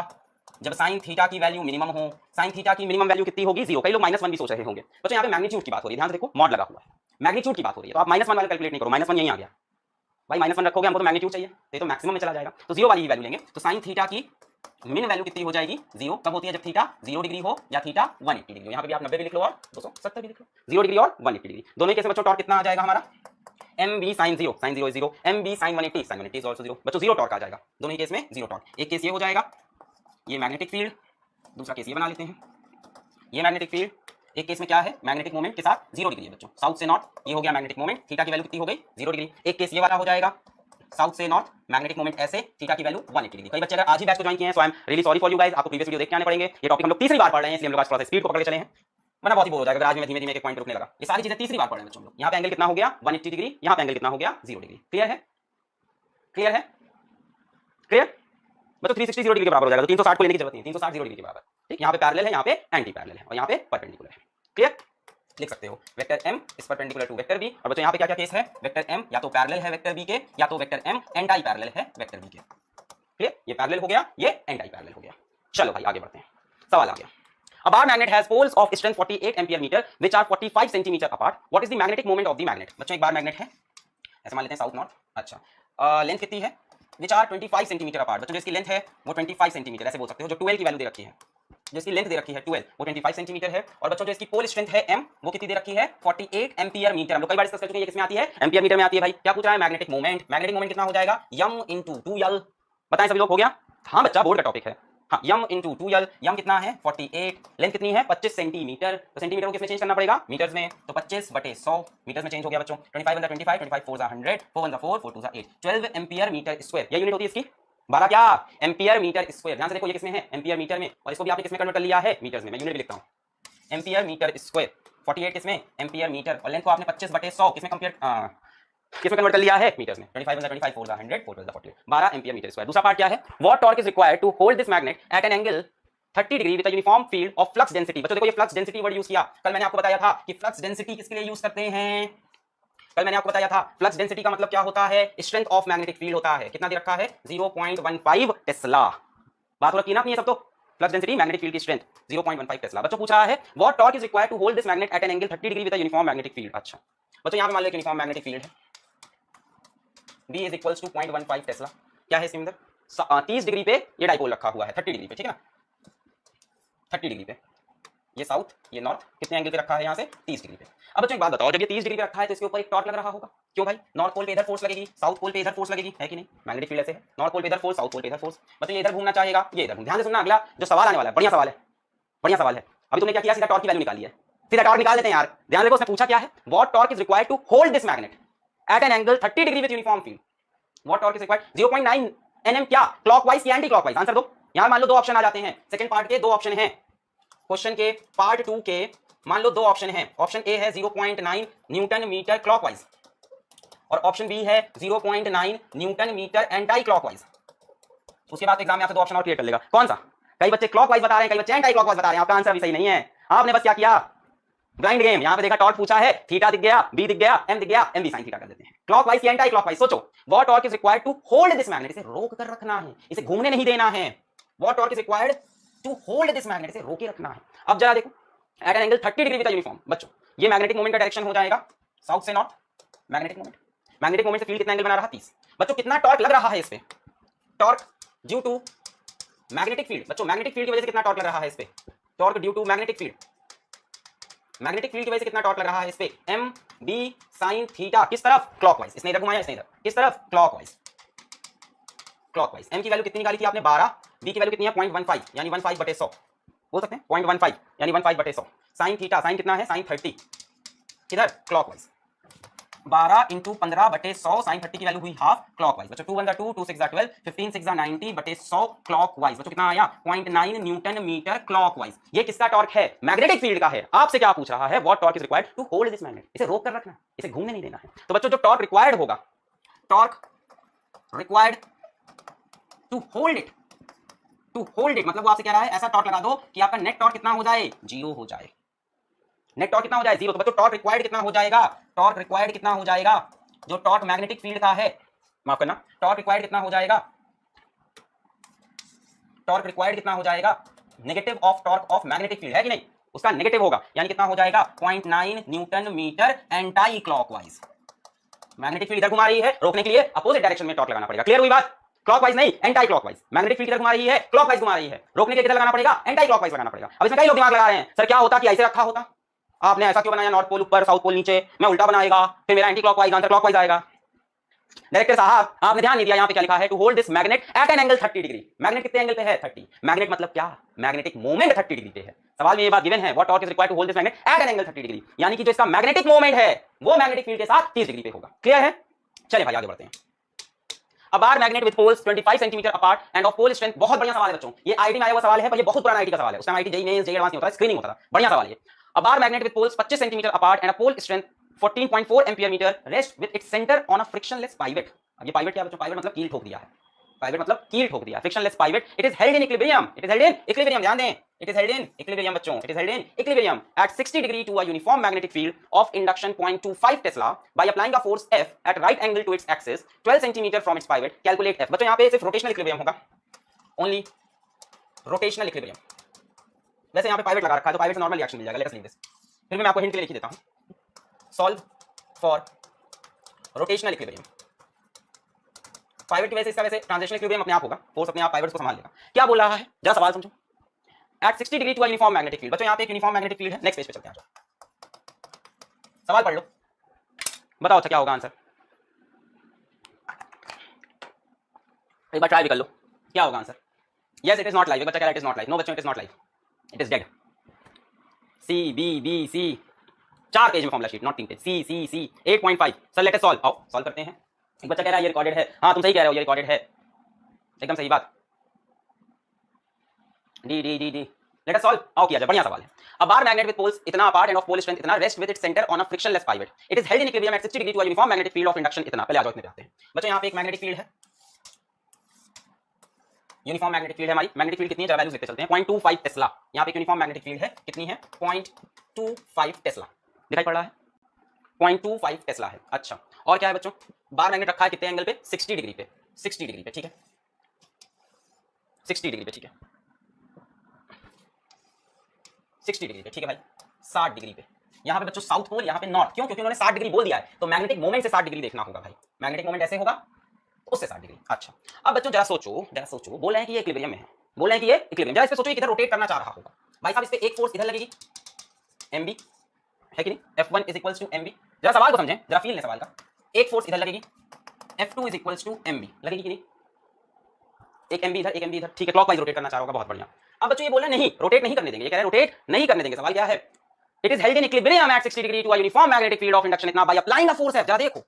जब sin थीटा की वैल्यू मिनिमम हो। sin थीटा की मिनिमम वैल्यू कितनी होगी? 0। कई लोग -1 भी सोच रहे होंगे। बच्चों यहाँ पे मैग्नीट्यूड की बात हो रही है, ध्यान से देखो, मॉड लगा हुआ है, मैग्नीट्यूड की बात हो रही है। तो आप -1 वाला कैलकुलेट नहीं करो, -1 यहीं आ गया भाई, -1 रखोगे, हमको तो मैग्नीट्यूड चाहिए, तो मैक्सिमम में चला जाएगा, तो 0 वाली वैल्यू लेंगे। तो sin थीटा की मिन वैल्यू कितनी हो जाएगी? 0। कब होती है? जब थीटा 0 डिग्री हो या थीटा 180 डिग्री हो। यहाँ पे भी आप 90 भी लिख लो और 270 भी लिख लो, 0 डिग्री और 180 डिग्री दोनों ही केस में बच्चों टॉर्क कितना आ जाएगा हमारा? mb sin 0, sin 0 is 0, mb sin 180, sin 180 is also 0। बच्चों 0 टॉर्क आ जाएगा दोनों ही केस में, 0 टॉर्क। एक केस ये हो जाएगा, ये मैग्नेटिक फील्ड, दूसरा केस ये बना लेते हैं, ये मैग्नेटिक फील्ड। एक केस में क्या है? मैग्नेटिक मोमेंट के साथ 0 डिग्री है बच्चों, साउथ से नॉर्थ, ये हो गया मैग्नेटिक मोमेंट, थीटा की वैल्यू कितनी हो गई? 0 डिग्री। एक केस ये वाला हो जाएगा, साउथ से नॉर्थ, मैग्नेटिक मोमेंट ऐसे, थीटा की वैल्यू 180 डिग्री। कई बच्चे अगर आज ही बैच को ज्वाइन किए हैं, so I am really sorry for you guys, आपको प्रीवियस वीडियो देख के आने पड़ेंगे। ये टॉपिक हम लोग तीसरी बार पढ़ रहे हैं, इसलिए हम लोग आज थोड़ा सा स्पीड को पकड़ के चले हैं, वरना बहुत ही बोर हो जाएगा आज में धीमे धीमे एक पॉइंट रुकने लगा। ये सारी चीजें तीसरी बार पढ़ रहे हैं बच्चों हम लोग। यहाँ पे एंगल कितना हो गया? 180 डिग्री, यहाँ पे एंगल कितना हो गया? 0 डिग्री। क्लियर है? क्लियर है? क्लियर? मतलब 360 0 डिग्री के बराबर हो जाएगा, तो 360 को लेने की जरूरत नहीं, 360 0 डिग्री के बराबर। ठीक, यहाँ पे पैरेलल है, यहाँ पे एंटी पैरेलल है और यहाँ पे परपेंडिकुलर है। क्लियर, लिख सकते हो vector m is perpendicular to vector b। और बच्चों यहाँ पे क्या क्या केस है, वेक्टर m या तो पैरेलल है वेक्टर b के, या तो वेक्टर m एंटी पैरेलल है वेक्टर b के। क्लियर, ये पैरेलल हो गया, ये एंटी पैरेलल हो गया। चलो भाई आगे बढ़ते हैं, सवाल आ गया। A bar magnet has poles of strength 48 ampere meter which are 45 centimeter apart. What is the magnetic moment of the magnet? बच्चों एक बार मैग्नेट है, ऐसे मान लेते हैं साउथ नॉर्थ। अच्छा लेंथ कितनी है, विच आर 25 सेंटीमीटर अपार्ट। बच्चों जिसकी लेंथ है वो 25 सेंटीमीटर, ऐसे बोल सकते हो। जो 12 की वैल्यू दे रखी है, जिसकी लेंथ दे रखी है 12, वो 25 सेंटीमीटर है। और बच्चों जो इसकी पोल स्ट्रेंथ है m, वो कितनी दे रखी है 48 एम्पियर मीटर। हम लोग कई बार डिस्कस कर चुके हैं, ये किसमें आती है, एम्पियर मीटर में आती है। भाई क्या पूछ रहा है, मैग्नेटिक मोमेंट। मैग्नेटिक मोमेंट कितना हो जाएगा, m into 2l। बताएं सभी लोग, हो गया। हाँ बच्चा बोर्ड का टॉपिक है। हाँ m into 2l, m कितना है 48, लेंथ कितनी है 25 सेंटीमीटर। तो सेंटीमीटर को किसमें चेंज करना पड़ेगा, मीटर्स में। तो 25/100 मीटर्स में चेंज हो गया बच्चों। 25 × 25, 25 4 100, 4 1 4, 4 2 8, 12 एम्पियर मीटर स्क्वायर। ये यूनिट होती है इसकी 12 क्या, एम्पियर मीटर स्क्वायर। ध्यान से देखो ये किसमें है, एम्पियर मीटर में, और इसको भी आपने किसमें कन्वर्ट कर लिया है, मीटर्स में। मैं यूनिट भी लिखता हूं, एम्पियर मीटर स्क्वायर। 48 किसमें, एम्पियर मीटर, और लेंथ को आपने 25/100 किसमें कन्वर्ट कर लिया है, मीटर्स में। 25 × 25, 4 100, 4 12 48, 12 एम्पियर मीटर स्क्वायर। दूसरा पार्ट क्या है, what torque is required to hold this magnet at an angle 30 degree with a uniform field of flux density. बच्चों देखो ये फ्लक्स डेंसिटी वर्ड यूज किया। कल मैंने आपको बताया था कि फ्लक्स डेंसिटी किसके लिए यूज करते हैं, कल मैंने आपको बताया था फ्लक्स डेंसिटी का मतलब क्या होता है, स्ट्रेंथ ऑफ मैग्नेटिक फील्ड होता है। कितना दे रखा है, 0.15 टेस्ला। बात हो रखी है ना अपनी, ये सब तो फ्लक्स डेंसिटी मैग्नेटिक फील्ड की स्ट्रेंथ 0.15 टेस्ला। बच्चों पूछ रहा है what torque is required to hold this magnet at an angle 30 degree with a uniform magnetic field. अच्छा बच्चों यहाँ पे मान लो यूनिफॉर्म मैग्नेटिक फील्ड है, B is equals to 0.15 tesla. क्या है इसके अंदर, 30 डिग्री पे ये डाइपोल रखा हुआ है, 30 डिग्री पे, ठीक है ना, 30 डिग्री पे, ये साउथ ये नॉर्थ, कितने एंगल पे रखा है यहाँ से 30 डिग्री पे। अब बच्चों एक बात बताओ, जब ये 30 डिग्री पे रखा है तो इसके ऊपर एक टॉर्क लग रहा होगा, क्यों भाई, नॉर्थ पोल पे इधर फोर्स लगेगी, साउथ पोल पे इधर फोर्स लगेगी, है कि नहीं, मैग्नेटिक फील्ड ऐसे है, नॉर्थ पोल पे इधर फोर्स, साउथ पोल पे इधर फोर्स। बच्चों ये इधर घूमना चाहेगा, ये इधर। ध्यान से सुनना, अगला जो सवाल आने वाला है बढ़िया सवाल है, बढ़िया सवाल है। अभी तुमने क्या किया, सीधा टॉर्क की वैल्यू निकाली है, सीधा टॉर्क निकाल देते हैं यार। ध्यान देखो उसने पूछा क्या है, what torque is required to hold this magnet at an angle 30 degree with uniform field. What torque is required, 0.9 Nm क्या, क्लॉकवाइज या एंटी क्लॉकवाइज, आंसर दो। यहां मान लो दो ऑप्शन आ जाते हैं, सेकंड पार्ट के दो ऑप्शन हैं, क्वेश्चन के पार्ट 2 के मान लो दो ऑप्शन हैं। ऑप्शन ए है 0.9 न्यूटन मीटर क्लॉकवाइज और ऑप्शन बी है 0.9 न्यूटन मीटर एंटी क्लॉकवाइज। उसके बाद एग्जाम में आपसे दो ऑप्शन और क्लियर कर लेगा, कौन सा। कई बच्चे क्लॉकवाइज बता रहे हैं, कई बच्चे एंटी क्लॉकवाइज बता रहे हैं, आपका आंसर भी सही नहीं है। आपने बस क्या किया, ब्लाइंड गेम। यहां पे देखा टॉर्क पूछा है, थीटा दिख गया, बी दिख गया, एम दिख गया, एम भी साइन थीटा कर देते हैं। क्लॉकवाइज या एंटी क्लॉकवाइज, सोचो। What torque is required to hold this magnet, इसे रोक कर रखना है, इसे घूमने नहीं देना है। What torque is required to hold this magnet, इसे रोके रखना है। अब जरा देखो, at an angle 30 degree with uniform. बच्चों ये मैग्नेटिक मोमेंट का डायरेक्शन हो जाएगा साउथ से north, magnetic moment. Magnetic moment से फील्ड कितना एंगल बना रहा, 30। बच्चों कितना टॉर्क लग रहा है इस पे, torque due to magnetic field. बच्चों मैग्नेटिक फील्ड की वजह से कितना टॉर्क लग रहा है इस पे, torque due to magnetic field. Magnetic field की वजह से कितना टॉर्क लग रहा है इस पे, एम बी साइन थीटा। किस तरफ, क्लॉकवाइज। इसने इधर घुमाया, इसने इधर, किस तरफ, क्लॉकवाइज, क्लॉकवाइज। एम की वैल्यू कितनी निकाली थी आपने, 12। बी की वैल्यू कितनी है 0.15 यानी 15/100 बोल सकते हैं, 0.15 यानी 15/100। साइन थीटा, साइन कितना है, साइन 30, किधर, क्लॉकवाइज। 12 × 15/100 साइन 30 की वैल्यू हुई हाफ, क्लॉकवाइज। बच्चों 2 1 2 2 6 12 15 6 90/100 क्लॉकवाइज। बच्चों कितना आया, 0.9 न्यूटन मीटर क्लॉकवाइज। ये किसका टॉर्क है, मैग्नेटिक फील्ड का है। आपसे क्या पूछ रहा है, what torque is required to hold this magnet, इसे रोक कर रखना, इसे घूमने नहीं देना है। तो बच्चों जो टॉर्क रिक्वायर्ड होगा, torque required to hold it, to hold it मतलब वो आपसे कह रहा है ऐसा टॉर्क लगा दो कि आपका नेट टॉर्क कितना हो जाए, 0 हो जाए। नेट टॉर्क कितना हो जाए, 0। तो बच्चों टॉर्क रिक्वायर्ड कितना हो जाएगा, टॉर्क रिक्वायर्ड कितना हो जाएगा, जो टॉर्क मैग्नेटिक फील्ड का है, माफ करना, टॉर्क रिक्वायर्ड कितना हो जाएगा, टॉर्क रिक्वायर्ड कितना हो जाएगा, negative of torque of magnetic field है कि नहीं, उसका नेगेटिव होगा, यानी कितना हो जाएगा 0.9 newton metre anti clockwise. Magnetic field इधर घुमा रही है, रोकने के लिए अपोजिट डायरेक्शन में टॉर्क लगाना पड़ेगा। क्लियर हुई बात, क्लॉकवाइज नहीं एंटी क्लॉकवाइज। मैग्नेटिक फील्ड इधर घुमा रही है, क्लॉकवाइज घुमा रही है, रोकने के लिए किधर लगाना पड़ेगा, एंटी क्लॉकवाइज लगाना पड़ेगा। अब इसमें कई लोग दिमाग लगा रहे हैं, सर क्या होता कि ऐसे रखा होता, आपने ऐसा क्यों बनाया, नॉर्थ पोल ऊपर साउथ पोल नीचे, मैं उल्टा बनाएगा, फिर मेरा एंटी क्लॉकवाइज आंसर क्लॉकवाइज आएगा। डायरेक्टर साहब आपने ध्यान नहीं दिया, यहां पे क्या लिखा है, to hold this magnet at an angle 30 degree. Magnet कितने एंगल पे है, 30। मैग्नेट मतलब क्या, मैग्नेटिक मोमेंट 30 डिग्री पे है। सवाल में ये बात गिवन है, what torque is required to hold this magnet at an angle 30 degree, यानी कि जो इसका मैग्नेटिक मोमेंट है वो मैग्नेटिक फील्ड के साथ 30 डिग्री पे होगा। क्लियर है, चलिए भाई आगे बढ़ते हैं। A bar magnet with poles 25 cm apart and of pole strength, बहुत बढ़िया सवाल है बच्चों, ये आईटी में आया हुआ सवाल है, पर ये बहुत पुराना आईटी का सवाल है। उस time IT JEE Mains JEE advance नहीं होता था, स्क्रीनिंग होता था। बढ़िया सवाल है। A bar magnet with poles 25 cm apart and a pole strength 14.4 ampere meter rest with its center on a frictionless pivot। अब ये पाइवट क्या है बच्चों, पाइवट मतलब कील ठोक दिया है। पाइवेट मतलब कील ठोक दिया, frictionless pivot, it is held in equilibrium, it is held in equilibrium, ध्यान दें, it is held in equilibrium बच्चों, it is held in equilibrium at 60 degree to a uniform magnetic field of induction 0.25 tesla by applying a force F at right angle to its axis 12 centimetre from its pivot, calculate F। बच्चों यहाँ पे सिर्फ rotational equilibrium होगा, only rotational equilibrium. वैसे यहाँ पे pivot लगा रखा है तो पाइवेट से नॉर्मल रिएक्शन मिल जाएगा, लेट अस लीव दिस। फिर मैं आपको हिंट के लिए लिख देता हूँ, solve for rotational equilibrium. Pivot की वजह से इसका वैसे ट्रांजिशनल इक्विलिब्रियम अपने आप होगा, फोर्स अपने आप पाइवेट को संभाल लेगा। क्या बोल रहा है जरा सवाल समझो, at 60 degree to a uniform magnetic field. बच्चों यहाँ पे एक यूनिफॉर्म मैग्नेटिक फील्ड है, नेक्स्ट पेज पे चलते हैं, सवाल पढ़ लो, बताओ अच्छा क्या होगा आंसर, एक बार ट्राई भी कर लो, क्या होगा answer. Yes it is not live, बच्चा कह रहा है it is not live, no बच्चों it is not live, it is dead. C B B C, 4 page में formula sheet, not 3 page, C C C 8.5। Sir let us solve, आओ solve करते हैं। एक बच्चा कह रहा है ये रिकॉर्डेड है, हाँ तुम सही कह रहे हो ये रिकॉर्डेड है, एकदम सही बात, D D D D, let us solve, आओ किया जाए, बढ़िया सवाल है। A bar magnet with poles इतना apart and of pole strength इतना rest with its centre on a frictionless pivot, it is held in equilibrium at 60 degree to a uniform magnetic field of induction इतना। पहले आ जाओ इतने पे आते हैं बच्चों, यहाँ पे एक मैग्नेटिक फील्ड है, यूनिफॉर्म मैग्नेटिक फील्ड है हमारी, मैग्नेटिक फील्ड कितनी है जरा वैल्यूज लिखते चलते हैं, 0.25 टेस्ला। यहाँ पे एक यूनिफॉर्म मैग्नेटिक फील्ड है, कितनी है 0.25 टेस्ला, दिखाई पड़ रहा है 0.25 टेस्ला है। अच्छा और क्या है बच्चों, बार मैग्नेट रखा है कितने एंगल पे, 60 डिग्री पे, 60 डिग्री पे, ठीक है 60 डिग्री पे, ठीक है 60 डिग्री पे, ठीक है भाई 60 डिग्री पे। यहाँ पे बच्चों साउथ पोल, यहाँ पे नॉर्थ, क्यों, क्योंकि उन्होंने 60 डिग्री बोल दिया है तो मैग्नेटिक मोमेंट से 60 डिग्री देखना होगा भाई, मैग्नेटिक मोमेंट ऐसे होगा उससे 60 डिग्री। अच्छा अब बच्चों जरा सोचो, बोल रहे हैं कि ये इक्विलिब्रियम में है, बोल रहे हैं कि ये इक्विलिब्रियम, जरा इस पे सोचो ये किधर रोटेट करना चाह रहा होगा भाई साहब, इस पे एक फोर्स इधर लगेगी mb है कि नहीं, F1 is equals to mb, जरा सवाल को समझें, जरा फील लें सवाल का, एक फोर्स इधर लगेगी F2 is equals to mb, लगेगी कि नहीं, एक mb इधर एक mb इधर, ठीक है क्लॉकवाइज रोटेट करना चाह रहा होगा, बहुत बढ़िया। अब बच्चों ये बोल रहे हैं नहीं रोटेट नहीं करने देंगे, ये कह रहे हैं रोटेट नहीं करने देंगे, सवाल क्या है, it is held in equilibrium at 60 degree to a uniform magnetic field of induction इतना by applying a force F। जरा देखो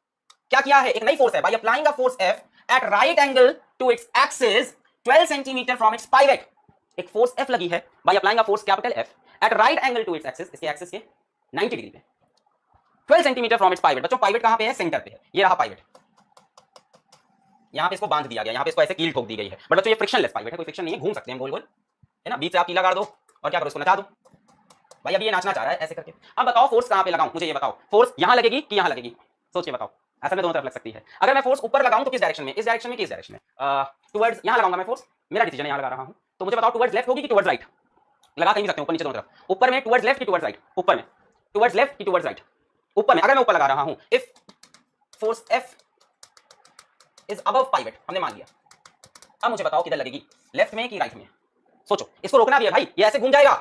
क्या किया है, एक नई फोर्स है, by applying a force F at right angle to its axis 12 centimetre from its pivot, एक फोर्स F लगी है by applying a force capital F at right angle to its axis, इसके एक्सिस के 90 degree पे, 12 centimetre from its pivot. बच्चों pivot कहां पे है, सेंटर पे है, ये रहा पाइवेट, यहां पे इसको बांध दिया गया, यहां पे इसको ऐसे कील ठोक दी गई है, बट बच्चों ये फ्रिक्शनलेस पाइवेट है, कोई फ्रिक्शन नहीं है, घूम सकते हैं गोल गोल, है ना, बीच से आप कीला गाड़ दो और क्या करो इसको नचा दो, भाई अभी ये नाचना चाह रहा है ऐसे करके। अब बताओ फोर्स कहां पे लगाऊं, मुझे ये बताओ, फोर्स यहां लगेगी कि यहां लगेगी, सोच के बताओ, असल में दोनों तरफ लग सकती है। अगर मैं फोर्स ऊपर लगाऊं तो किस डायरेक्शन में, इस डायरेक्शन में कि इस डायरेक्शन में, टुवर्ड्स यहां लगाऊंगा मैं फोर्स, मेरा डिसीजन यहां लगा रहा हूं, तो मुझे बताओ टुवर्ड्स लेफ्ट होगी कि टुवर्ड्स राइट, लगा कहीं भी सकते हो ऊपर नीचे दोनों तरफ, ऊपर में टुवर्ड्स लेफ्ट की टुवर्ड्स राइट, ऊपर में टुवर्ड्स लेफ्ट की टुवर्ड्स राइट, ऊपर में, अगर मैं ऊपर लगा रहा हूं, if force F is above pivot, हमने मान लिया, अब मुझे बताओ किधर लगेगी, लेफ्ट में कि राइट में, सोचो, इसको रोकना भी है भाई, ये ऐसे घूम जाएगा,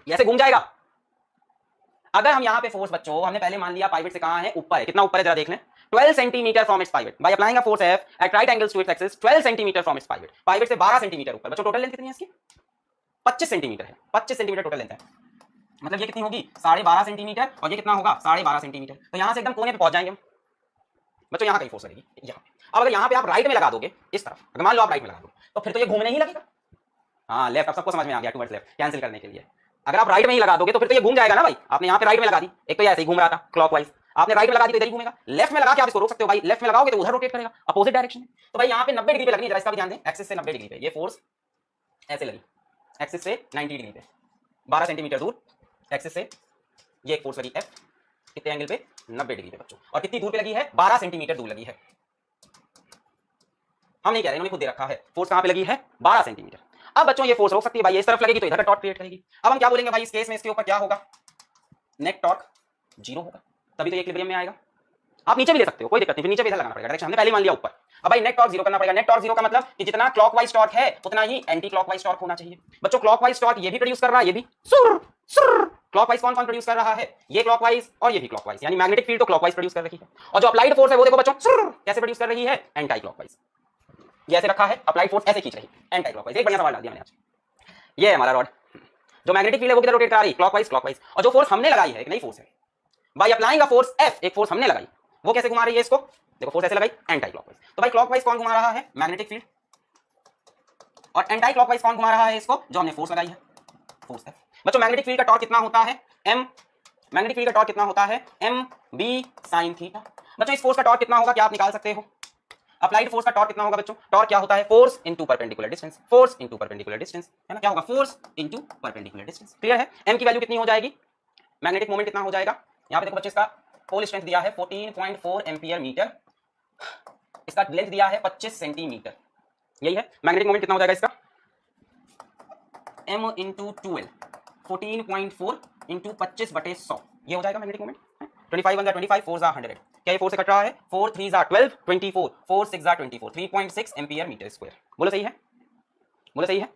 ये ऐसे घूम जाएगा। अगर हम यहां पे फोर्स बच्चों, हमने पहले मान लिया पाइवेट से कहां है, ऊपर है, कितना ऊपर है जरा देख लें, 12 centimetre from its pivot by applying a force F at right angles to its axis 12 centimetre from its pivot, pivot से 12 सेंटीमीटर ऊपर। बच्चों टोटल लेंथ कितनी है इसकी, 25 सेंटीमीटर है, 25 सेंटीमीटर टोटल लेंथ है, मतलब ये कितनी होगी 12.5 सेंटीमीटर और ये कितना होगा 12.5 सेंटीमीटर, तो यहां से एकदम कोने पे पहुंच जाएंगे हम बच्चों, यहां कहीं फोर्स लगेगी यहां पे। अब अगर यहां पे आप राइट में लगा दोगे इस तरफ, अगर मान लो आप राइट में लगा दो तो फिर तो ये घूमने ही लगेगा, हाँ लेफ्ट, अब सबको समझ में आ गया, टुवर्ड्स लेफ्ट कैंसिल करने के लिए, अगर आप राइट में ही लगा दोगे तो फिर तो ये घूम जाएगा ना भाई, आपने यहाँ पे राइट में लगा दी, एक तो ये ऐसे ही घूम रहा था क्लॉकवाइज, आपने राइट में लगा दी तो इधर ही घूमेगा, लेफ्ट में लगा के आप इसको रोक सकते हो भाई, लेफ्ट में लगाओगे तो उधर रोटेट करेगा अपोजिट डायरेक्शन में, तो भाई यहाँ पे 90 डिग्री पे लगनी है, जरा इसका भी ध्यान दें, एक्सिस से 90 डिग्री पे ये फोर्स ऐसे लगी, एक्सिस से 90 डिग्री पे 12 सेंटीमीटर दूर, एक्सिस से ये एक फोर्स लगी F, कितने एंगल पे 90 डिग्री पे बच्चों, और कितनी दूर पे लगी है 12 सेंटीमीटर दूर लगी है, हम नहीं कह रहे, इन्होंने खुद दे रखा है, फोर्स कहां पे लगी है 12 सेंटीमीटर। अब बच्चों ये फोर्स रोक सकती है भाई, इस तरफ लगेगी तो इधर का टॉर्क क्रिएट करेगी। अब हम क्या बोलेंगे भाई इस केस में, इसके ऊपर क्या होगा, नेट टॉर्क 0 होगा, तभी तो ये इक्विलिब्रियम में आएगा। आप नीचे भी ले सकते हो, कोई दिक्कत नहीं, फिर नीचे भी इधर लगाना पड़ेगा, डायरेक्शन हमने पहले मान लिया ऊपर। अब भाई नेट टॉर्क 0 करना पड़ेगा, नेट टॉर्क 0 का मतलब कि जितना क्लॉकवाइज टॉर्क है उतना ही एंटी क्लॉकवाइज टॉर्क होना चाहिए। बच्चों क्लॉकवाइज टॉर्क ये भी प्रोड्यूस कर रहा है, ये भी सुर सुर, क्लॉकवाइज कौन कौन प्रोड्यूस कर रहा है, ये क्लॉकवाइज और ये भी क्लॉकवाइज, यानी मैग्नेटिक फील्ड तो क्लॉकवाइज प्रोड्यूस कर रही है, और जो अप्लाइड फोर्स है वो देखो बच्चों सुर कैसे प्रोड्यूस कर रही है, एंटी क्लॉकवाइज, ये ऐसे रखा है, अप्लाइड फोर्स ऐसे खींच रही है एंटी क्लॉकवाइज। एक बढ़िया सवाल डाल दिया मैंने आज, ये है हमारा रॉड, जो मैग्नेटिक फील्ड है वो किधर रोटेट कर रही है, क्लॉकवाइज क्लॉकवाइज, और जो फोर्स हमने लगाई है एक नई फोर्स है by applying a force F, एक फोर्स हमने लगाई, वो कैसे घुमा रही है इसको, देखो फोर्स ऐसे लगाई एंटी क्लॉकवाइज, तो भाई क्लॉकवाइज कौन घुमा रहा है, मैग्नेटिक फील्ड, और एंटी क्लॉकवाइज कौन घुमा रहा है इसको, जो हमने फोर्स लगाई है, फोर्स F। बच्चों मैग्नेटिक फील्ड का टॉर्क कितना होता है m, मैग्नेटिक फील्ड का टॉर्क कितना होता है m b sin थीटा। बच्चों इस फोर्स का टॉर्क कितना होगा क्या आप निकाल सकते हो, अप्लाइड फोर्स का टॉर्क कितना होगा बच्चों? टॉर्क क्या होता है? Force into perpendicular distance, force into perpendicular distance, है ना? क्या होगा? Force into perpendicular distance. Clear है? एम की वैल्यू कितनी हो जाएगी? मैग्नेटिक मोमेंट कितना हो जाएगा? यहाँ पे देखो बच्चे, इसका पोल स्ट्रेंथ दिया है 14.4 एम्पियर मीटर, इसका लेंथ दिया है 25 सेंटीमीटर, यही है। मैग्नेटिक मोमेंट कितना हो जाएगा इसका? m इंटू 12, 14.4 इंटू 25/100, ये हो जाएगा मैग्नेटिक मोमेंट। 25 1 25, 4 100, क्या ये 4 से कट रहा है? 4 3 12, 24, 4 6 24, 3.6 एम्पियर मीटर स्क्वायर। बोलो सही है? बोलो सही है?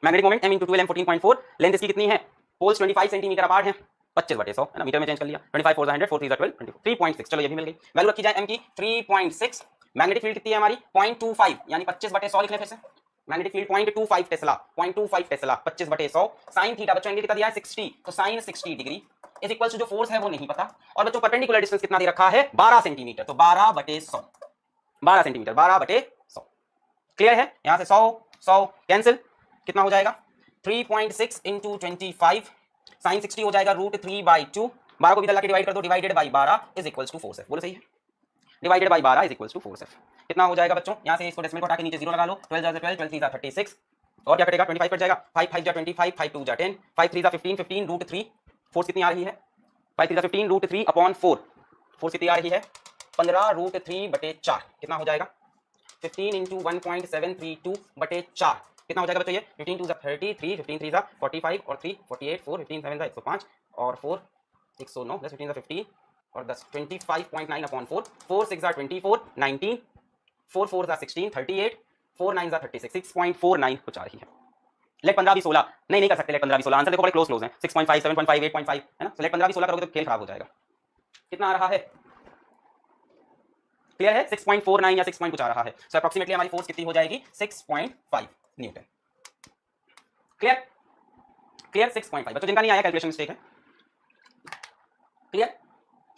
Magnetic moment m into 12 m 14.4, length इसकी कितनी है? पोल्स 25 सेंटीमीटर अपार्ट है, 25/100 है ना, मीटर में चेंज कर लिया। 25 4 100, 4 3 12, 24, 3.6, चलो ये भी मिल गई। वैल्यू रखी जाए m की 3.6। मैग्नेटिक फील्ड कितनी है हमारी? 0.25, यानी 25/100 लिख ले फिर से। Magnetic field 0.25 tesla, 0.25 tesla, 25/100। Sine theta बच्चों एंगल कितना दिया है? 60, तो sine 60 degree is equal to जो फोर्स है वो नहीं पता, और बच्चों परपेंडिकुलर डिस्टेंस कितना दे रखा है? 12 सेंटीमीटर, तो 12/100, 12 सेंटीमीटर, 12/100। क्लियर है? यहां से 100 कैंसिल, कितना हो जाएगा? 3.6 इंटू 25, साइन 60 हो जाएगा √3/2, 12 को भी इधर लाके डिवाइड कर दो, divided by 12 is equals to 4f। बोलो सही है? Divided by 12 is equals to 4f। कितना हो जाएगा बच्चों? यहाँ से इसको डेसिमल को हटा के नीचे 0 लगा लो। 12 12 12 3 36, और क्या कटेगा? 25 कट जाएगा, 5 5 25, 5 2 10, 5 3 15, 15 √3, फोर्स कितनी आ रही है? 5 3 15 √3 अपॉन 4, फोर्स कितनी आ रही है? 15 √3/4, कितना हो जाएगा? 15 इंटू 1.732/4, कितना हो जाएगा बच्चों? ये 15 2 30, 3 15 3 45, और 3 48, 4 15 7 105, और 4 109, 10 15 15, और 10 25.9 अपॉन 4, 4 6 24, 19, 4 4 16, 38, 4 9 36, 6.49 कुछ आ रही है। लेट 15 भी 16 नहीं कर सकते, लेट 15 भी 16, आंसर देखो बड़े क्लोज है, 6.5 7.5 8.5, है ना? लेट 15 भी 16 करोगे तो खेल खराब हो जाएगा। कितना आ रहा है? क्लियर है? 6.49 या 6 कुछ आ रहा है। सो अप्रोक्सीमेटली हमारी फोर्स कितनी हो जाएगी? 6.5 न्यूटन। क्लियर? क्लियर? 6.5। बच्चों जिनका नहीं आया कैलकुलेशन मिस्टेक है। क्लियर?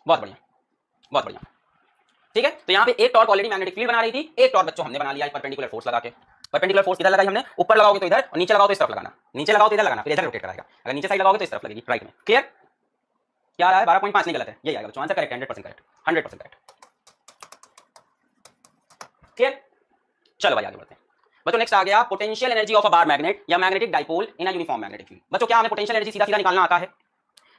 बहुत बढ़िया, बहुत बढ़िया। ठीक है, तो यहाँ पे एक टॉर्क ऑलरेडी मैग्नेटिक फील्ड बना रही थी, एक टॉर्क बच्चों हमने बना लिया परपेंडिकुलर फोर्स लगा के। परपेंडिकुलर फोर्स किधर लगाई हमने? ऊपर लगाओगे तो इधर, और नीचे लगाओ तो इस तरफ लगाना, नीचे लगाओ तो इधर लगाना, फिर इधर रोटेट कराएगा। अगर नीचे साइड लगाओगे तो इस तरफ लगेगी, राइट में। क्लियर? क्या आ रहा है? 12.5 नहीं गलत है, यही आएगा बच्चों answer. Correct, 100% correct, 100% correct. Clear? चलो भाई आगे बढ़ते हैं बच्चों। नेक्स्ट आ गया potential energy of a bar magnet या magnetic dipole in a uniform magnetic field. बच्चों क्या हमें पोटेंशियल एनर्जी सीधा सीधा निकालना आता है?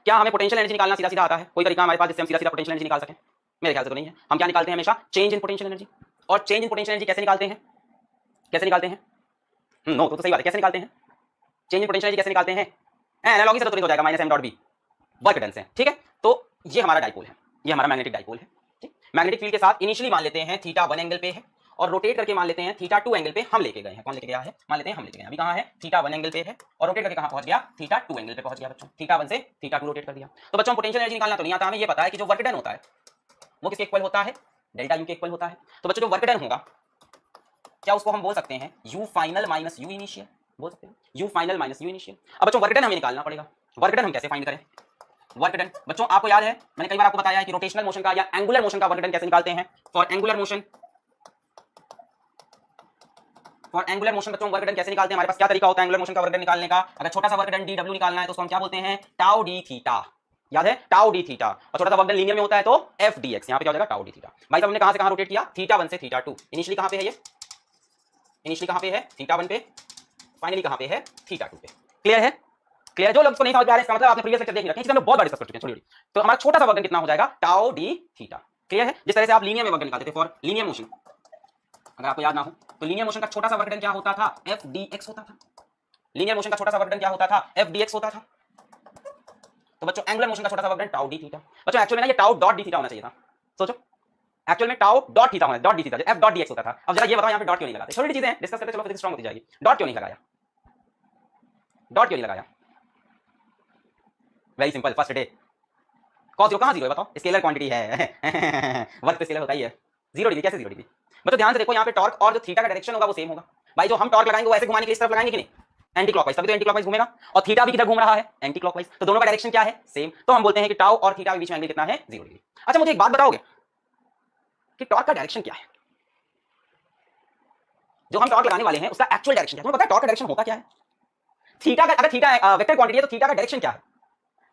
क्या हमें पोटेंशियल एनर्जी निकालना सीधा सीधा आता है? कोई तरीका हमारे पास जिससे हम सीधा सीधा पोटेंशियल एनर्जी निकाल सकें? मेरे ख्याल से तो नहीं है। हम क्या निकालते हैं हमेशा? Change in potential energy. और चेंज इन पोटेंशियल एनर्जी कैसे निकालते हैं? कैसे निकालते हैं? नो तो सही बात है, कैसे निकालते हैं? चेंज इन पोटेंशियल एनर्जी कैसे निकालते हैं? एनालॉजी से तो तुरंत हो जाएगा, -m.b वर्क डन से। ठीक है, तो ये हमारा डाइपोल है, ये हमारा मैग्नेटिक डाइपोल है। ठीक, मैग्नेटिक फील्ड के साथ इनिशियली मान लेते हैं θ1 एंगल पे है, और रोटेट करके मान लेते हैं θ2 एंगल पे हम लेके गए हैं। कौन लेके गया है? मान लेते हैं हम लेके गए। अभी कहां है? θ1 एंगल पे है, और रोटेट करके कहां पहुंच गया? θ2 एंगल पे पहुंच गया बच्चों। θ1 से θ2 रोटेट कर दिया। तो बच्चों पोटेंशियल एनर्जी निकालना तो नहीं आता, हमें ये पता है कि जो वर्क डन होता है वो किसके इक्वल होता है? डेल्टा यू के इक्वल होता है। तो बच्चों जो वर्क डन होगा, क्या उसको हम बोल सकते हैं you final minus you initial? बोल सकते हैं you final minus you initial. अब बच्चों वर्क डन हमें निकालना पड़ेगा। वर्क डन हम कैसे फाइंड करें? वर्क डन बच्चों आपको याद है, मैंने कई बार आपको बताया है कि रोटेशनल मोशन का या एंगुलर मोशन का वर्क डन कैसे निकालते हैं। For angular motion, for angular motion बच्चों वर्क डन कैसे निकालते हैं? हमारे पास क्या तरीका होता है एंगुलर मोशन का वर्क डन निकालने का? अगर छोटा सा वर्क डन डी डब्ल्यू निकालना है तो उसको हम क्या बोलते हैं? Tau D theta. याद है? Tau D theta. और छोटा सा वर्क डन लीनियर में होता है तो एफ डी एक्स। यहाँ पे क्या हो जाएगा? Tau D theta. भाई साहब हमने कहां से कहां रोटेट किया? θ1 से θ2। इनिशियली कहां पे है ये? इनिशियली कहां पे है? θ1 पे, फाइनली कहां पे है? θ2 पे। क्लियर है? क्लियर? जो लोग को नहीं समझ पा रहे इसका मतलब आपने प्रीवियस लेक्चर देख रखे हैं, इसमें बहुत बार डिस्कस कर चुके हैं। छोड़िए, तो हमारा छोटा सा वर्क डन कितना हो जाएगा? Tau D theta. क्लियर है? जिस तरह से आप लीनियर में वर्क डन निकालते थे फॉर लीनियर मोशन, अगर आपको याद ना हो तो लीनियर मोशन का छोटा सा वर्क डन क्या होता था? एफ डी एक्स होता था। लीनियर मोशन का छोटा सा वर्क डन क्या होता था? एफ डी एक्स होता था। तो बच्चों एंगुलर मोशन का छोटा सा work done tau D theta. बच्चों एक्चुअल में ना ये टाउ डॉट डी थीटा होना चाहिए था। सोचो, एक्चुअल में टाउ डॉट थीटा होना, dot D theta, F dot D x होता था। अब जरा ये बताओ यहाँ पे डॉट क्यों नहीं लगाते? छोटी चीजें डिस्कस करते चलो, फिजिक्स स्ट्रांग होती जाएगी। डॉट क्यों नहीं लगाया? डॉट क्यों नहीं लगाया? Very simple, first day cos zero, कहां जीरो है बताओ? स्केलर क्वांटिटी है वर्क पे स्केलर होता ही है। 0 डिग्री कैसे 0 डिग्री? बच्चों ध्यान से देखो, यहाँ पे टॉर्क और जो थीटा का डायरेक्शन होगा वो सेम होगा। भाई जो हम टॉर्क लगाएंगे वो ऐसे घुमाने के लिए इस तरफ लगाएंगे कि नहीं? एंटी क्लॉकवाइज, तभी तो एंटी क्लॉकवाइज घूमेगा। और थीटा भी किधर घूम रहा है? Anti clockwise. तो दोनों का डायरेक्शन क्या है? सेम। तो हम बोलते हैं कि टाउ और थीटा के बीच में एंगल कितना है? 0 डिग्री। अच्छा मुझे एक बात बताओगे कि टॉर्क का डायरेक्शन क्या है? जो हम टॉर्क लगाने वाले हैं उसका एक्चुअल डायरेक्शन क्या है? तुम्हें पता है टॉर्क का डायरेक्शन होता क्या है? थीटा का, अगर थीटा वेक्टर क्वांटिटी है तो थीटा का डायरेक्शन क्या है?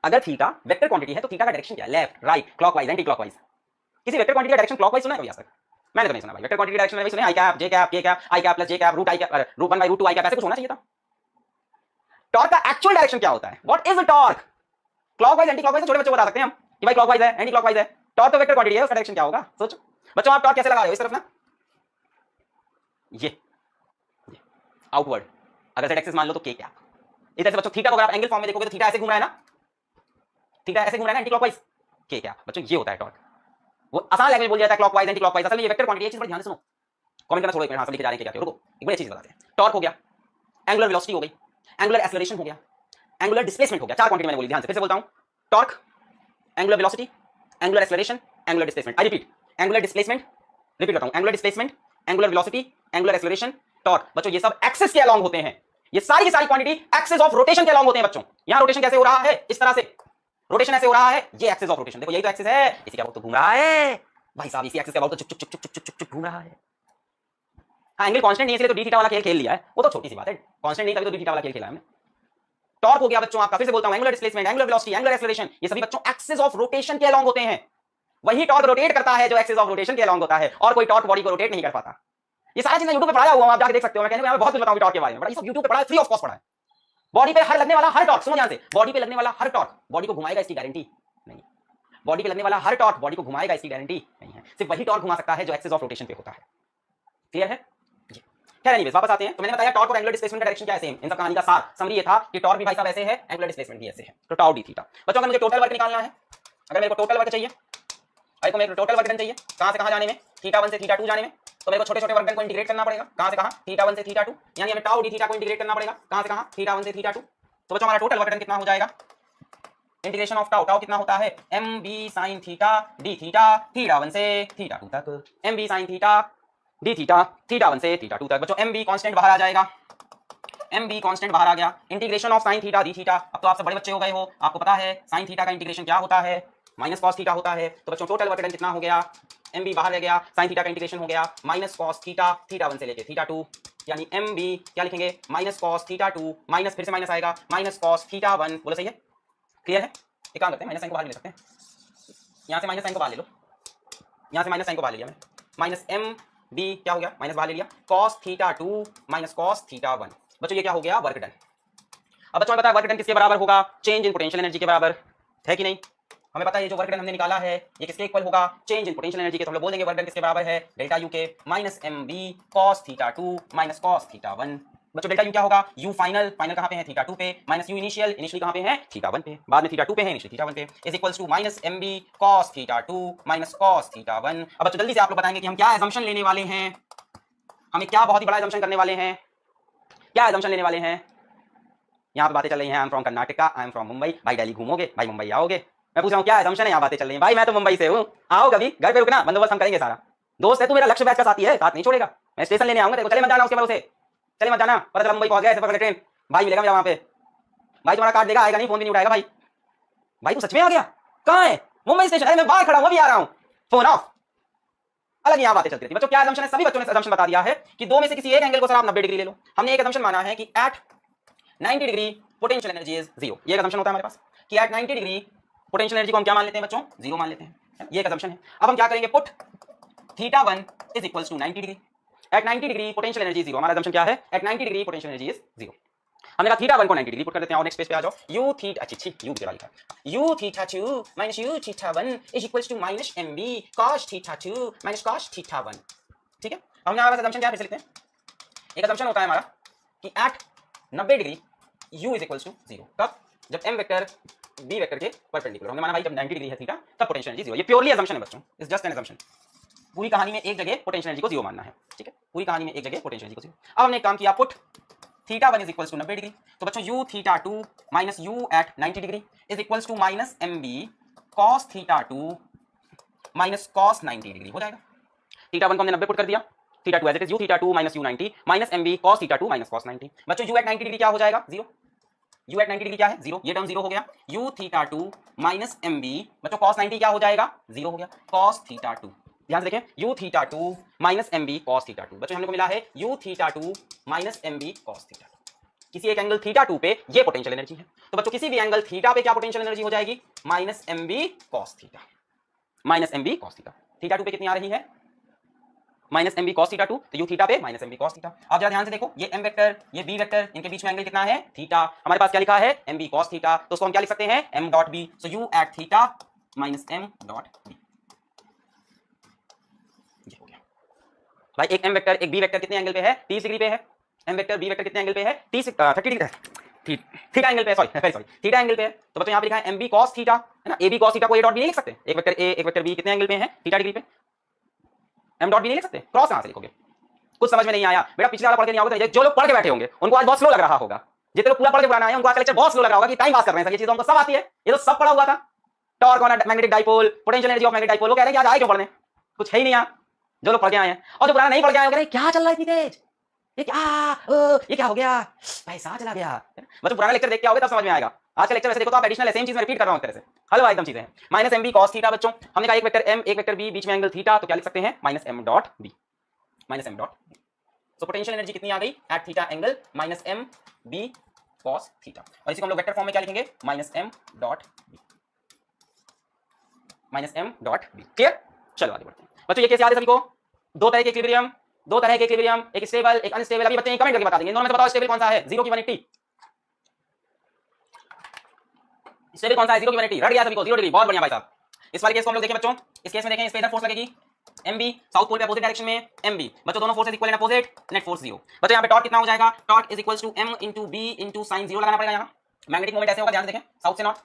अगर थीटा वेक्टर क्वांटिटी है तो थीटा का डायरेक्शन क्या है? Left, right, clockwise, anti clockwise. किसी वेक्टर क्वांटिटी का डायरेक्शन क्लॉकवाइज सुना है कभी आज तक? मैंने तो नहीं सुना भाई वेक्टर क्वांटिटी डायरेक्शन में सुने I cap J cap K cap I cap plus J cap root I cap root 1/√2 I cap ऐसे कुछ होना चाहिए था। टॉर्क का एक्चुअल डायरेक्शन क्या होता है? What is the torque? Clockwise anti clockwise छोटे बच्चों को बता सकते हैं हम कि भाई क्लॉकवाइज है एंटी क्लॉकवाइज है। टॉर्क तो वेक्टर क्वांटिटी है, उसका डायरेक्शन क्या होगा? सोचो बच्चों, आप टॉर्क कैसे लगा रहे हो? इस तरफ ना, ये आउटवर्ड, अगर z एक्सिस मान लो तो k कैप। इधर से बच्चों थीटा को अगर आप एंगल फॉर्म में देखोगे तो थीटा ऐसे घूम रहा है ना, थीटा ऐसे घूम रहा है ना एंटी क्लॉकवाइज, k कैप। बच्चों ये होता है टॉर्क। वो आसान लैंग्वेज बोल जाता है क्लॉकवाइज एंटी क्लॉकवाइज, असल में ये वेक्टर क्वांटिटी है। चीज बड़ी ध्यान से सुनो, कमेंट करना छोड़ो एक मिनट, हां सब लिखे जा रहे हैं क्या क्या, रुको एक बड़ी अच्छी चीज बताते हैं। टॉर्क हो गया, एंगुलर वेलोसिटी हो गई, एंगुलर एक्सेलरेशन हो गया, एंगुलर डिस्प्लेसमेंट हो गया। चार क्वांटिटी मैंने बोली, ध्यान से फिर से बोलता हूं। Torque, angular velocity, angular acceleration, angular displacement. I repeat, angular displacement, repeat करता हूं, angular displacement, angular velocity, angular acceleration, torque. बच्चों ये सब एक्सिस के अलोंग होते हैं। ये सारी की सारी क्वांटिटी एक्सिस ऑफ रोटेशन के अलोंग होते हैं बच्चों। यहां रोटेशन कैसे हो रहा है? इस तरह से रोटेशन ऐसे हो रहा है, ये एक्सिस ऑफ रोटेशन। देखो यही तो एक्सिस है, इसी के अबाउट तो घूम रहा है भाई साहब, इसी एक्सिस के अबाउट तो चुक चुक चुक चुक चुक चुक घूम रहा है। हाँ एंगल कांस्टेंट नहीं है इसलिए तो डी थीटा वाला खेल खेल लिया है, वो तो छोटी सी बात है। कांस्टेंट नहीं तभी तो डी थीटा वाला खेल खेला है हमने। टॉर्क हो गया बच्चों आपका, फिर से बोलता हूं, angular displacement, angular velocity, angular acceleration, ये सभी बच्चों एक्सिस ऑफ रोटेशन के अलोंग होते हैं। वही टॉर्क रोटेट करता है जो एक्सिस ऑफ रोटेशन के अलोंग होता है, और कोई टॉर्क बॉडी को रोटेट नहीं कर पाता। ये सारा चीज यूट्यूब पे पढ़ाया हुआ हूं, आप जाके देख सकते हो। मैं कहने में बहुत कुछ बताऊंगा टॉर्क के बारे में, बड़ा ये सब यूट्यूब पे पढ़ा है, फ्री ऑफ कॉस्ट पढ़ा है। बॉडी पे हर लगने वाला हर टॉर्क, सुनो ध्यान से, बॉडी पे लगने वाला हर टॉर्क बॉडी को घुमाएगा इसकी गारंटी नहीं। बॉडी पे लगने वाला हर टॉर्क बॉडी को घुमाएगा इसकी गारंटी नहीं है। सिर्फ वही टॉर्क घुमा सकता है जो एक्सिस ऑफ रोटेशन पे होता है। क्लियर है? खैर एनीवेज वापस आते हैं। तो मैंने बताया टॉर्क और एंगुलर डिस्प्लेसमेंट का डायरेक्शन क्या है सेम। इन सब कहानी का सार समरी ये था कि टॉर्क भी भाई साहब ऐसे है, एंगुलर डिस्प्लेसमेंट भी ऐसे है, तो टाउ डी थीटा। बच्चों अगर मुझे टोटल वर्क निकालना है, अगर मेरे को टोटल वर्क चाहिए, अगर मेरे को टोटल वर्क डन चाहिए कहां से कहां जाने में, थीटा 1 से थीटा 2 जाने में, तो मेरे को छोटे छोटे वर्क डन को इंटीग्रेट करना पड़ेगा। कहां से कहां? थीटा 1 से थीटा 2, यानी हमें टाउ डी थीटा को इंटीग्रेट करना पड़ेगा। कहां से कहां? थीटा 1 से थीटा 2। तो बच्चों हमारा टोटल वर्क डन कितना हो जाएगा? इंटीग्रेशन ऑफ टाउ, टाउ कितना होता है? mb sin theta d theta, theta 1 से थीटा 2 तक, mb sin theta d theta, theta 1 से थीटा 2 तक। बच्चों mb कांस्टेंट बाहर आ जाएगा, mb कांस्टेंट बाहर आ गया। Integration of sin theta d theta, अब तो आप सब बड़े बच्चे हो गए हो, आपको पता है sin थीटा का इंटीग्रेशन क्या होता है, माइनस cos थीटा होता है। तो बच्चों टोटल वर्क डन कितना हो गया? mb बाहर रह गया, sin थीटा का इंटीग्रेशन हो गया माइनस cos थीटा, थीटा 1 से लेके थीटा 2, यानी mb क्या लिखेंगे? माइनस cos थीटा 2 माइनस, फिर से माइनस आएगा, माइनस cos थीटा 1। बोलो सही है? क्लियर है? एक काम करते हैं, माइनस साइन को बाहर ले सकते हैं, यहाँ से माइनस साइन को बाहर ले लो, यहाँ से माइनस साइन को बाहर ले लिया मैं, माइनस एम बी क्या हो गया? माइनस बाहर ले लिया, cos theta 2 minus cos theta 1। बच्चों ये क्या हो गया? Work done. अब बच्चों हमें पता है वर्क डन किसके बराबर होगा? चेंज इन पोटेंशियल एनर्जी के बराबर है कि नहीं? हमें पता है ये जो वर्क डन हमने निकाला है ये किसके इक्वल होगा? चेंज इन पोटेंशियल एनर्जी के। तो हम लोग बोल देंगे वर्क डन किसके बराबर है? डेल्टा यू के minus M B cos theta 2 minus cos theta 1। बच्चों डेल्टा यू क्या होगा? यू फाइनल, फाइनल कहां पे है? थीटा 2 पे, माइनस यू इनिशियल, इनिशियली कहां पे है? थीटा 1 पे, बाद में थीटा 2 पे है, इनिशियली थीटा 1 पे, is equals to minus MB cos theta 2 minus cos theta 1। अब बच्चों जल्दी से आप लोग बताएंगे कि हम क्या असम्पशन लेने वाले हैं, हमें क्या बहुत ही बड़ा असम्पशन करने वाले हैं, क्या असम्पशन लेने वाले हैं? यहाँ पे बातें चल रही हैं, I am from Karnataka, I am from Mumbai. भाई दिल्ली घूमोगे? भाई मुंबई आओगे? मैं पूछ रहा हूँ क्या असम्पशन है? यहाँ बातें चल रही हैं, भाई मैं तो मुंबई से हूँ, आओ कभी घर पे रुकना, बंदोबस्त हम करेंगे सारा। दोस्त है तू, मेरा लक्ष्य बैच का साथी है, साथ नहीं छोड़ेगा, मैं स्टेशन लेने आऊंगा तेरे को, चले मत जाना उसके भरोसे, चले मत जाना। पता चला मुंबई पहुंच गया, ऐसे पकड़ ट्रेन, भाई मिलेगा मेरा वहां पे, भाई तुम्हारा कार्ड देगा, आएगा नहीं, फोन भी नहीं उठाएगा। भाई भाई तू सच में आ गया? कहाँ है? मुंबई स्टेशन। अरे मैं बाहर खड़ा हूँ, अभी आ रहा हूँ, फोन ऑफ। अलग यहाँ बातें चलती थी। बच्चों क्या असम्पशन है? सभी बच्चों ने असम्पशन बता दिया है कि दो में से किसी एक एंगल को सर आप 90 डिग्री ले लो। हमने एक असम्पशन माना है कि at 90 degree potential energy is zero. ये एक असम्पशन होता है हमारे पास कि एट 90 डिग्री पोटेंशियल एनर्जी को हम क्या मान लेते हैं बच्चों? जीरो मान लेते हैं। ये एक असम्पशन है। अब हम क्या करेंगे? Put theta 1 is equals to 90 degree. At 90 degree potential energy zero. हमारा असम्पशन क्या है? At 90 degree potential energy is zero. हमने कहा थीटा 1 को 90 डिग्री पुट कर देते हैं। और नेक्स्ट पेज पे आ जाओ। यू थीटा, अच्छी यू भी लिखा है, U theta 2 minus U theta 1 is equals to minus MB cos theta 2 minus cos theta 1। ठीक है, हमने हमारा असम्पशन क्या है फिर से लिखते हैं। एक असम्पशन होता है हमारा कि at 90 degree u is equals to zero. कब? जब m वेक्टर b वेक्टर के परपेंडिकुलर। हमने माना भाई जब 90 डिग्री है थीटा तब पोटेंशियल एनर्जी जीरो। ये प्योरली असम्पशन है बच्चों, इट्स जस्ट एन असम्पशन। पूरी कहानी में एक जगह पोटेंशियल एनर्जी को जीरो मानना है। ठीक है, पूरी कहानी में एक जगह पोटेंशियल एनर्जी को जीरो। अब हमने एक काम किया, put theta 1 is equals to 90 degree. तो बच्चों u theta 2 minus u at 90 degree is equals to minus mb cos theta 2 minus cos 90 degree हो जाएगा। थीटा 1 को हमने 90 पुट कर दिया, theta 2 as it is u theta 2 minus u 90 minus mb cos theta 2 minus cos 90। बच्चों u at 90 degree क्या हो जाएगा? जीरो। u एट 90 डिग्री क्या है? जीरो। ये टर्म जीरो हो गया। u थीटा 2 माइनस mb, बच्चों cos 90 क्या हो जाएगा? जीरो हो गया। cos थीटा 2, ध्यान से देखें, u theta 2 minus mb cos theta 2। बच्चों हमने को मिला है u theta 2 minus mb cos theta 2। किसी एक एंगल थीटा 2 पे ये पोटेंशियल एनर्जी है। तो बच्चों किसी भी एंगल थीटा पे क्या पोटेंशियल एनर्जी हो जाएगी? Minus mb cos theta, minus mb cos theta. Theta 2 पे कितनी आ रही है? Minus M B cos theta 2, तो यू थीटा पे minus M B cos theta. आप जरा ध्यान से देखो, ये एम वेक्टर ये बी वेक्टर, इनके बीच में एंगल कितना है थीटा। हमारे पास क्या लिखा है एम बी कॉस थीटा, तो उसको हम क्या लिख सकते हैं M dot B. So U at theta minus M dot B. ये हो गया भाई। एक एम वेक्टर एक बी वेक्टर कितने एंगल पे है 30 डिग्री पे है। एम वेक्टर बी वेक्टर कितने एंगल पे है 30 डिग्री थीटा एंगल पे, सॉरी थीटा एंगल पे है। तो बच्चों यहाँ पे लिखा है एम बी कॉस थीटा है ना। ए बी कॉस थीटा को ए डॉट बी नहीं लिख सकते, एक वेक्टर ए एक वेक्टर बी कितने एंगल पे है थीटा डिग्री पे, एम डॉट बी नहीं लिख सकते। क्रॉस कहां से लिखोगे? कुछ समझ में नहीं आया बेटा, पिछले वाला पढ़ के नहीं आओगे तो जो लोग पढ़ के बैठे होंगे उनको आज बहुत स्लो लग रहा होगा। जितने लोग पूरा पढ़ के पुराना आए उनको आज का लेक्चर बहुत स्लो लग रहा होगा कि टाइम पास कर रहे हैं, ये चीज हमको सब आती है, ये तो सब पढ़ा हुआ था। Torque on magnetic dipole, potential energy of magnetic dipole, वो कह रहे हैं कि आज आए क्यों पढ़ने, कुछ है ही नहीं यहाँ। जो लोग पढ़ के आए हैं और जो पुराना नहीं पढ़ के आए, कह रहे हैं क्या चल रहा है इतनी तेज, ये क्या हो गया, पैसा चला गया। बच्चों पुराना लेक्चर देख के आओगे तब समझ में आएगा। आज का लेक्चर वैसे देखो तो आप एडिशनल सेम चीज में रिपीट कर रहा हूं एक तरह से, हलवा एकदम चीजें हैं। Minus M B cos theta बच्चों, हमने कहा एक वेक्टर एम एक वेक्टर बी बीच में एंगल थीटा, तो क्या लिख सकते हैं minus M dot B, minus M dot. So potential energy कितनी आ गई at theta angle minus M B cos theta, और इसी को हम लोग वेक्टर फॉर्म में क्या लिखेंगे minus M dot B, minus M dot B. Clear? चलो आगे बढ़ते हैं बच्चों। ये कैसे याद है सभी को? दो तरह के इक्विलिब्रियम, दो तरह के इक्विलिब्रियम, एक स्टेबल एक अनस्टेबल। अभी बच्चे कमेंट करके बता देंगे, दोनों में से बताओ स्टेबल कौन सा है, जीरो की 180। स्टेबल कौन सा है, जीरो की 180। रट गया सभी को, 0 डिग्री, बहुत बढ़िया भाई साहब। इस वाले केस को हम लोग देखें बच्चों, इस केस में देखें, इस पे इधर फोर्स लगेगी एमबी, साउथ पोल पे अपोजिट डायरेक्शन में एमबी। बच्चों दोनों forces equal and opposite, net force 0। बच्चों यहाँ पे टॉर्क कितना हो जाएगा, torque is equals to M into B into sine 0 लगाना पड़ेगा यहाँ। मैग्नेटिक मोमेंट ऐसे होगा, ध्यान से देखें, साउथ से north,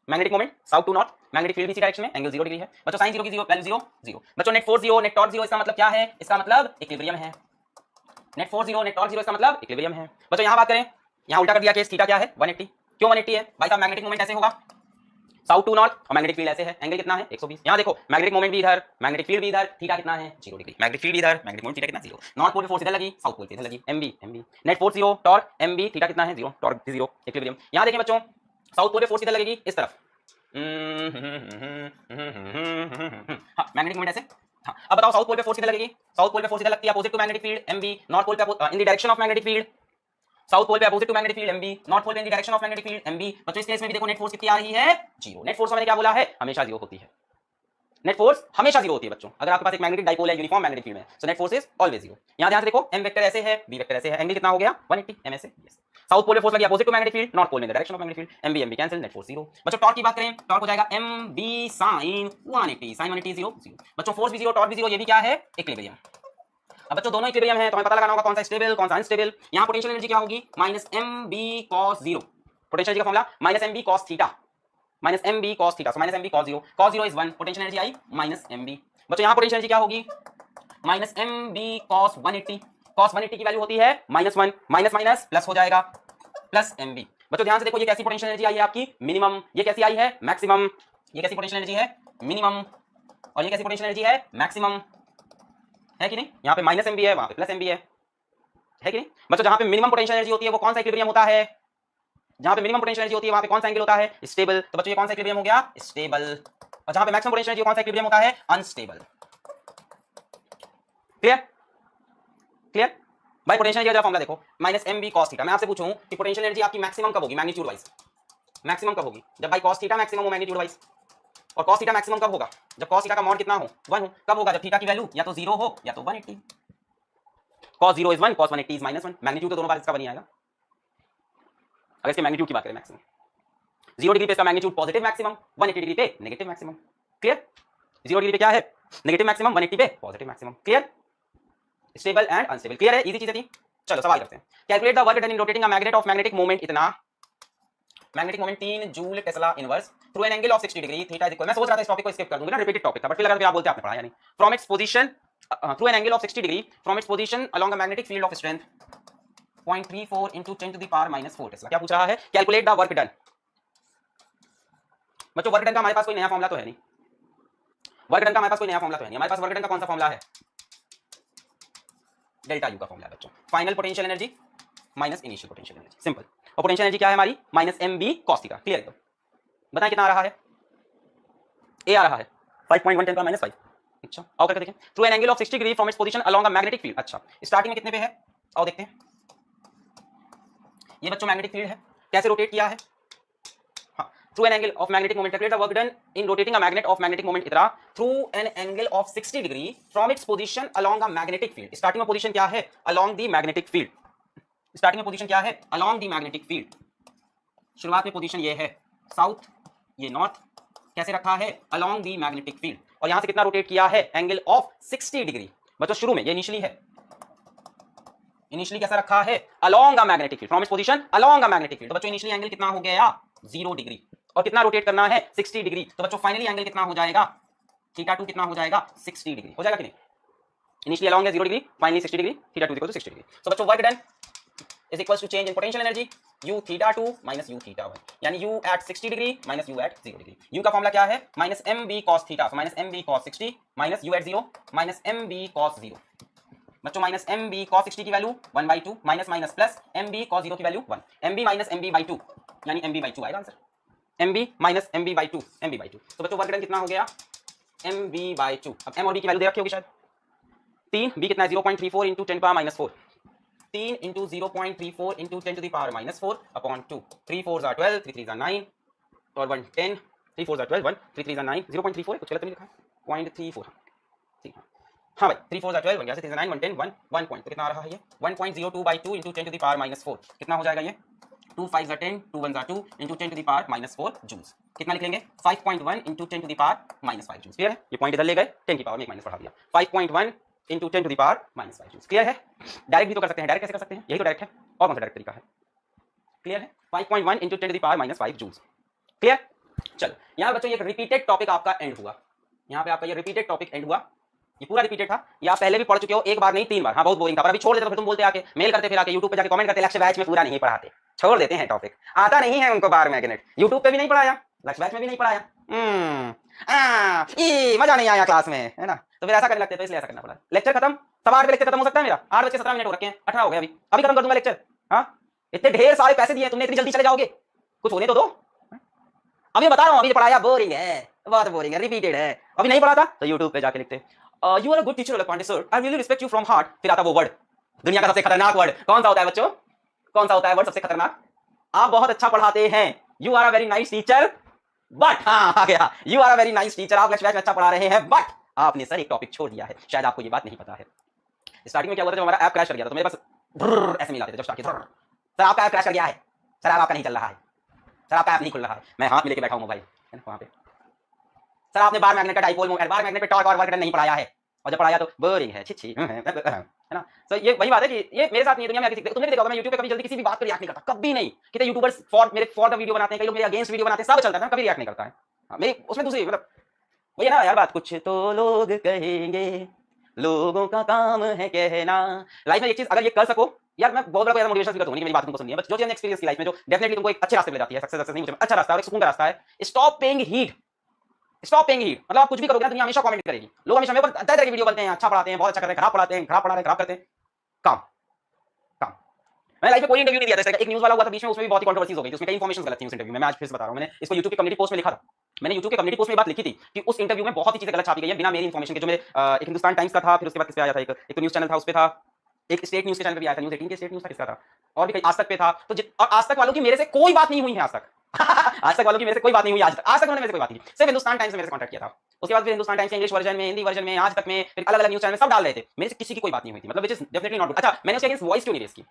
magnetic moment south to north, magnetic field भी इसी डायरेक्शन में, एंगल 0 डिग्री है बच्चों। साइन 0 की 0 वैल्यू 0 0। बच्चों नेट फोर्स 0 नेट टॉर्क 0, इसका मतलब क्या है, इसका मतलब इक्विलिब्रियम है। नेट फोर्स 0 नेट टॉर्क 0 इसका मतलब इक्विलिब्रियम है। बच्चों यहाँ बात करें, यहाँ उल्टा कर दिया केस, थीटा क्या है 180। क्यों 180 है भाई साहब? मैग्नेटिक मोमेंट ऐसे होगा साउथ टू नॉर्थ, और मैग्नेटिक फील्ड ऐसे है, एंगल कितना है 120। यहाँ देखो मैग्नेटिक मोमेंट भी इधर, मैग्नेटिक फील्ड भी इधर, थीटा कितना है 0 डिग्री। मैग्नेटिक फील्ड इधर, मैग्नेटिक मोमेंट थीटा कितना 0। नॉर्थ पोल पे फोर्स इधर लगी, साउथ पोल पे इधर लगी, MB MB. Net force 0 torque MB, theta कितना है 0, टॉर्क 0, इक्विलिब्रियम। यहाँ देखें बच्चों, साउथ पोल पे फोर्स इधर लगेगी इस तरफ, हाँ मैग्नेटिक मोमेंट ऐसे। हाँ अब बताओ साउथ पोल पे फोर्स किधर लगेगी, साउथ पोल पे फोर्स इधर लगती है opposite to magnetic field MB, north pole पे in the direction of magnetic field, south pole पे opposite to magnetic field MB, north pole पे in the direction of magnetic field MB. बच्चों इस case में भी देखो नेट फोर्स कितनी आ रही है 0। नेट फोर्स मैंने क्या बोला है, हमेशा 0 होती है। नेट फोर्स हमेशा 0 होती है बच्चों, अगर आपके पास एक मैग्नेटिक डाइपोल है यूनिफॉर्म मैग्नेटिक फील्ड में, so net force is always 0। यहां ध्यान से देखो, एम वेक्टर ऐसे है, बी वेक्टर ऐसे है, एंगल कितना हो गया 180, एम ऐसे, यस। साउथ पोल पे फोर्स लगी opposite to magnetic field, north pole में the direction of magnetic field, MB MB cancel, net force 0। बच्चों टॉर्क की बात करें, टॉर्क हो जाएगा एमबी sin 180, sin 180 0 0। बच्चों फोर्स भी 0 टॉर्क भी 0, ये भी क्या है इक्विलिब्रियम। अब बच्चों दोनों इक्विलिब्रियम है तो हमें पता लगाना होगा कौन सा स्टेबल कौन सा अनस्टेबल। यहाँ पोटेंशियल एनर्जी क्या होगी minus M B cos 0, potential energy का formula minus M B cos theta, minus M B cos theta, minus M B cos 0, cos 0 is 1, potential energy आई माइनस एम बी। बच्चों यहाँ potential energy क्या होगी minus M B cos 180, cos 180 की value होती है -1, minus minus plus हो जाएगा प्लस एम बी। बच्चों ध्यान से देखो, ये कैसी पोटेंशियल एनर्जी आई है आपकी मिनिमम, ये कैसी आई है मैक्सिमम, ये कैसी पोटेंशियल एनर्जी है मिनिमम, और ये कैसी पोटेंशियल एनर्जी है मैक्सिमम, है कि नहीं? यहाँ पे माइनस एम बी है, वहां पे प्लस एम बी है कि नहीं? बच्चों जहां पे मिनिमम पोटेंशियल एनर्जी होती है वो कौन सा इक्विलिब्रियम होता है, जहां पे मिनिमम पोटेंशियल एनर्जी होती है वहां पे कौन सा एंगल होता है स्टेबल। तो बच्चों ये कौन सा इक्विलिब्रियम हो गया स्टेबल, और जहां पे मैक्सिमम पोटेंशियल एनर्जी कौन सा इक्विलिब्रियम होता है अनस्टेबल। क्लियर क्लियर भाई? पोटेंशियल एनर्जी का फॉर्मूला देखो minus M B cos theta. मैं आपसे पूछूं कि पोटेंशियल एनर्जी आपकी मैक्सिमम कब होगी मैग्नीट्यूड वाइज, मैक्सिमम कब होगी जब भाई कॉस थीटा मैक्सिमम हो मैग्नीट्यूड वाइज, और कॉस थीटा मैक्सिमम कब होगा जब कॉस थीटा का मॉड कितना हो 1 हो। कब होगा जब थीटा की वैल्यू या तो 0 हो या तो 180। cos 0 is 1, cos 180 is -1। Magnitude तो दोनों बार इसका बनी आएगा। अगर इसके मैग्नीट्यूड की बात करें मैक्सिमम 0 डिग्री पे इसका मैग्नीट्यूड पॉजिटिव मैक्सिमम, 180 डिग्री पे नेगेटिव मैक्सिमम। क्लियर? 0 डिग्री पे क्या है नेगेटिव मैक्सिमम, 180 पे positive maximum. Clear? Stable and unstable. Clear है? इजी चीजें थी। चलो सवाल करते हैं। Calculate the work done in rotating a magnet of magnetic moment इतना, magnetic moment 3 joule tesla inverse through an angle of 60 degree, theta is equal. मैं सोच रहा था इस टॉपिक को स्किप कर दूंगा ना, रिपीटेड टॉपिक था, बट फिर लगा आप बोलते आपने पढ़ा यानी from its position through an angle of 60 degree from its position along a magnetic field of strength 0.34 into 10 to the power -4 Tesla. क्या पूछ रहा है? Calculate the work done. बच्चों वर्क डन का हमारे पास कोई नया फॉर्मूला तो है नहीं, वर्क डन का हमारे पास कोई नया फॉर्मूला तो है नहीं। हमारे पास वर्क डन का कौन सा फॉर्मूला है डेल्टा यू का फॉर्मूला बच्चों, final potential energy minus initial potential energy, simple. और पोटेंशियल एनर्जी क्या है हमारी minus M B cos theta. Clear एकदम? बताएं कितना आ रहा है, ए आ रहा है 5.1 10 -5। अच्छा आओ करके देखें। Through an angle of 60 degree from its position along a magnetic field. अच्छा स्टार्टिंग में कितने पे है, आओ देखते हैं। ये बच्चों मैग्नेटिक फील्ड है, कैसे रोटेट किया है, हाँ through an angle of magnetic moment, calculate the work done in rotating a magnet of magnetic moment इतना through an angle of 60 degree from its position along a magnetic field. Starting में position क्या है? along the magnetic field. Starting में position क्या है? along the magnetic field. शुरुआत में position ये है साउथ, ये नॉर्थ, कैसे रखा है? along the magnetic field. और यहां से कितना रोटेट किया है? Angle of 60 degree. बच्चों शुरू में ये इनिशियली है, इनिशियली कैसा रखा है? along a magnetic field, from its position along a magnetic field. तो बच्चों इनिशियली एंगल कितना हो गया? 0 डिग्री. और कितना रोटेट करना है? 60 डिग्री. तो बच्चों फाइनली एंगल कितना हो जाएगा? θ2 कितना हो जाएगा? 60 डिग्री. हो जाएगा कि नहीं? इनिशियली along है 0 degree, finally 60 degree, θ2 equal to 60 degree. तो बच्चों work done is equals to change in potential energy u θ2 minus u θ1, यानी u at 60 degree minus u at 0 degree. u का फॉर्मूला क्या है? minus mb cos θ, so minus mb cos 60 minus u at 0 minus mb cos 0. बच्चों minus mb cos 60 की value 1/2 minus minus plus mb cos 0 की value 1. mb minus mb/2 यानी mb/2 आएगा answer. mb minus mb/2 mb/2. तो बच्चों work done कितना हो गया? mb/2. अब m और b की वैल्यू दे रखी होगी शायद. 3 b कितना है? 0.34 into 10 power minus 4. 3 into 0.34 into 10 to the power minus 4 upon 2. 3 4s are 12, 3 3s are 9 और 1 10. 3 4s are 12, 1 3 3s are 9. 0.34 है, कुछ गलत नहीं लिखा है. 0.34. ठीक है. हाँ भाई 3 4s are 12, 1 3 3s are 9, 1 10, 1 point. तो कितना आ रहा है ये? 1.02/2 into 10 to the power minus 4. कितना हो जाएगा ये? 2 5s are 10, 2 1s are 2 into 10 to the power minus 4 joules. कितना लिखेंगे? 5.1 into 10 to the power minus 5 joules. Clear है? ये पॉइंट इधर ले गए, 10 की पावर में एक माइनस बढ़ा दिया. 5.1 into 10 to the power minus 5 joules. Clear है? डायरेक्ट भी तो कर सकते हैं. डायरेक्ट कैसे कर सकते हैं? यही तो डायरेक्ट है. और कौन सा डायरेक्ट तरीका है? क्लियर है? 5.1 into 10 to the power minus 5 joules. Clear? चलो यहाँ बच्चों ये रिपीटेड टॉपिक आपका एंड हुआ. यहाँ पे आपका ये रिपीटेड टॉपिक एंड हुआ. ये पूरा रिपीटेड था. ये आप पहले भी पढ़ चुके हो, एक बार नहीं 3 बार. हाँ बहुत बोरिंग था, पर अभी छोड़ देते तो फिर तुम बोलते आके मेल करते, फिर आके यूट्यूब पे जाके कमेंट करते लक्ष्य बैच में पूरा नहीं पढ़ाते, छोड़ देते हैं टॉपिक. आता नहीं है उनको बार मैग्नेट. यूट्यूब पे भी नहीं पढ़ाया, लक्ष्य बैच में भी नहीं पढ़ाया. मजा नहीं आया क्लास में, है ना? तो फिर ऐसा करने लगते, तो इसलिए ऐसा करना पड़ा. लेक्चर खत्म, सवा 8 बजे लेक्चर खत्म हो सकता है मेरा. 8:17 हो रखे हैं, 18 हो गए. अभी अभी खत्म कर दूंगा लेक्चर. हाँ इतने ढेर सारे पैसे दिए तुमने, इतनी जल्दी चले जाओगे? कुछ होने तो दो. अभी बता रहा हूँ, अभी पढ़ाया बोरिंग है, बहुत बोरिंग है, रिपीटेड है. अभी नहीं पढ़ा था तो यूट्यूब पे जाके लिखते you are a good teacher Alakh Pandey sir, I really respect you from heart. फिर आता वो वर्ड, दुनिया का सबसे खतरनाक वर्ड. कौन सा होता है बच्चों? कौन सा होता है वर्ड सबसे खतरनाक? आप बहुत अच्छा पढ़ाते हैं, you are a very nice teacher but. हाँ आ गया, you are a very nice teacher, आप लक्ष्य बैच में अच्छा पढ़ा रहे हैं बट आपने सर एक टॉपिक छोड़ दिया है. शायद आपको ये बात नहीं पता है. स्टार्टिंग में क्या हुआ था, जब हमारा ऐप क्रैश कर गया था तो मेरे पास ऐसे मिलाते थे जब स्टार्ट किया. सर आपका ऐप क्रैश कर गया है, सर आपका नहीं चल रहा है, सर आपका ऐप नहीं खुल रहा है. मैं हाथ में लेके बैठा हूं मोबाइल वहां पे. सर आपने बार मैग्नेट का डाइपोल मोमेंट, बार मैग्नेट पे टॉर्क और वर्क डन नहीं पढ़ाया है, और जब पढ़ाया तो बोरिंग है, छिछी है ना? तो ये वही बात है कि ये मेरे साथ नहीं, दुनिया में किसी तुमने भी देखा होगा. मैं यूट्यूब पे कभी जल्दी किसी भी बात पर रिएक्ट नहीं करता, कभी नहीं. कितने यूट्यूबर्स फॉर द वीडियो बनाते हैं, कई लोग मेरे अगेंस्ट वीडियो बनाते हैं, सब चलता है, कभी रिएक्ट नहीं करता है. मेरी उसमें दूसरी मतलब वही है ना यार बात, कुछ तो लोग कहेंगे, लोगों का काम है कहना. लाइफ में एक चीज अगर ये कर सको यार, मैं बहुत बड़ा मोटिवेशन स्पीकर हूं, मेरी बात तुमको सुननी है, बस जो चीज एक्सपीरियंस की लाइफ में जो डेफिनेटली तुमको एक अच्छे रास्ते पे ले जाती है. सक्सेस नहीं मुझे अच्छा रास्ता है, सुकून का रास्ता है. Stop paying heat, stop paying heat. मतलब आप कुछ भी करोगे ना, दुनिया हमेशा कमेंट करेगी. लोग हमेशा मेरे ऊपर तरह तरह की वीडियो बनते हैं, अच्छा पढ़ाते हैं, बहुत अच्छा कर रहे हैं, खराब पढ़ाते हैं, खराब पढ़ा रहे हैं, खराब करते हैं. काम काम. मैंने लाइफ में कोई इंटरव्यू नहीं दिया था. एक न्यूज़ वाला हुआ था बीच में, उसमें भी बहुत ही कंट्रोवर्सीज हो गई थी, उसमें कई इन्फॉर्मेशन गलत थी उस इंटरव्यू में. मैं आज फिर से बता रहा हूं, मैंने इसको यूट्यूब के कम्युनिटी पोस्ट में लिखा था. मैंने यूट्यूब के कम्युनिटी पोस्ट में बात लिखी थी कि उस इंटरव्यू में बहुत ही चीजें गलत छापी गई है बिना मेरी इन्फॉर्मेशन के. जो मेरे एक हिंदुस्तान टाइम्स का था, फिर उसके बाद किस पे आया था, एक न्यूज चैनल था उस पे था, एक स्टेट न्यूज के चैनल पे भी आया था, न्यूज़ 18 के स्टेट न्यूज था, किसका था, और भी कई आज तक पे था. तो और आज तक वालों की मेरे से कोई बात नहीं हुई है आज तक. आज तक वालों की मेरे से कोई बात नहीं हुई, आज तक उन्होंने मेरे से कोई बात नहीं, सिर्फ हिंदुस्तान टाइम्स से मेरे से कांटेक्ट किया था. उसके बाद फिर हिंदुस्तान टाइम्स के इंग्लिश वर्जन में, हिंदी वर्जन में, आज तक में, फिर अलग अलग न्यूज चैनल में सब डाल रहे थे. मेरे से किसी की कोई बात नहीं हुई थी, मतलब which is definitely not good. अच्छा मैंने उसके अगेंस्ट वॉइस क्यों नहीं रेज की?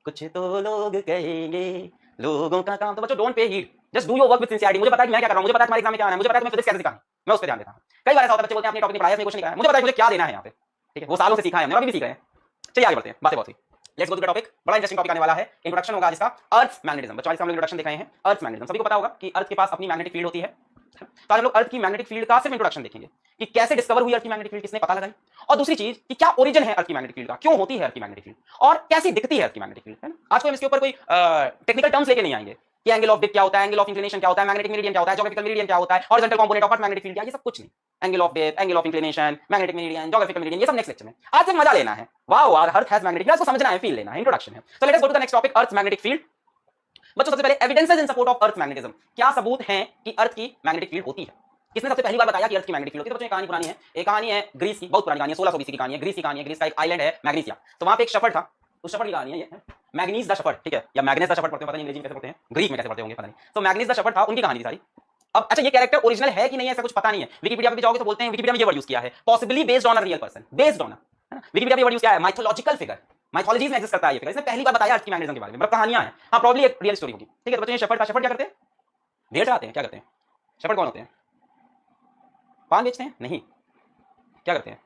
कुछ तो लोग कहेंगे, लोगों का काम. तो बच्चों don't pay heat, just do your work with sincerity. मुझे पता है कि मैं क्या कर रहा हूं, मुझे पता है तुम्हारे एग्जाम में क्या आना है, मुझे पता है तुम्हें फिजिक्स कैसे सिखानी, मैं उस पे ध्यान देता हूं. कई बार ऐसा होता है बच्चे बोलते हैं आपने टॉपिक नहीं पढ़ाया, इसमें क्वेश्चन नहीं कराया. मुझे पता है मुझे क्या देना है यहाँ पे, ठीक है, वो सालों से सीखा है हमने, अभी भी सीख रहे हैं. चलिए आगे बढ़ते हैं, बातें बहुत सी. Let's go to the topic. बड़ा इंटरेस्टिंग टॉपिक आने वाला है. इंट्रोडक्शन होगा जिसका अर्थ मैग्नेटिज्म. बच्चों आज हम लोग इंट्रोडक्शन देख रहे हैं अर्थ मैग्नेटिज्म. सभी को पता होगा कि अर्थ के पास अपनी मैग्नेटिक फील्ड होती है. तो आज हम लोग अर्थ की मैग्नेटिक फील्ड का सिर्फ इंट्रोडक्शन देखेंगे कि कैसे डिस्कवर हुई अर्थ की मैग्नेटिक फील्ड, किसने पता लगाई, और दूसरी चीज कि क्या ओरिजिन है अर्थ की मैग्नेटिक फील्ड का, क्यों होती है अर्थ की मैग्नेटिक फील्ड, और कैसी दिखती है अर्थ की मैग्नेटिक फील्ड, है ना? आज कोई हम इसके ऊपर कोई टेक्निकल टर्म्स लेके नहीं आएंगे कि एंगल ऑफ डिप क्या होता है, एंगल ऑफ इंक्लिनेशन क्या होता है, मैग्नेटिक मेरिडियन क्या होता है, ज्योग्राफिकल मेरिडियन क्या होता है, horizontal component of earth magnetic field क्या, ये सब कुछ नहीं. Angle of dip, angle of inclination, magnetic meridian, geographical meridian, ये सब नेक्स्ट लेक्चर में. आज सिर्फ मजा लेना है. वाओ अर्थ हैज मैग्नेटिक, इसको समझना है, फील लेना है, इंट्रोडक्शन है. So let's go to the next topic, earth magnetic field. बच्चों सबसे पहले evidences in support of earth magnetism. क्या सबूत हैं कि अर्थ की मैग्नेटिक फील्ड होती है? किसने सबसे पहली बार बताया कि अर्थ की मैग्नेटिक फील्ड होती है? बच्चों कहानी पुरानी है, एक कहानी है ग्रीस की, बहुत पुरानी कहानी है, 1600 BC की कहानी है. ग्रीस की कहानी है, ग्रीस का एक आइलैंड है मैग्नीसिया. तो वहां पे एक शेफर्ड था, उस शेफर्ड की कहानी है ये. मैग्नीज द शेफर्ड, ठीक है, या मैग्नेस द शेफर्ड पढ़ते हैं, पता नहीं अंग्रेजी में कैसे पढ़ते हैं, ग्रीक में कैसे पढ़ते होंगे पता नहीं। तो मैग्नीज द शेफर्ड था, उनकी कहानी थी सारी। अब अच्छा, ये कैरेक्टर ओरिजिनल है कि नहीं है ऐसा कुछ पता नहीं है, विकिपीडिया पे भी जाओगे तो बोलते हैं विकिपीडिया में ये वर्ड यूज किया है, possibly based on a real person, based on, है ना, विकिपीडिया पे वर्ड यूज किया है माइथोलॉजिकल फिगर, माइथोलॉजीज में एग्जिस्ट करता है ये फिगर, इसने पहली बार बताया आज की मैग्नेटिज्म के बारे में, मतलब कहानियां हैं, हाँ प्रॉब्ली एक रियल स्टोरी होगी, ठीक है। तो बच्चों ये शेफर्ड था, शेफर्ड क्या करते हैं, भेड़ चराते हैं, क्या करते हैं, शेफर्ड कौन होते हैं, पान बेचते हैं, नहीं, क्या करते हैं,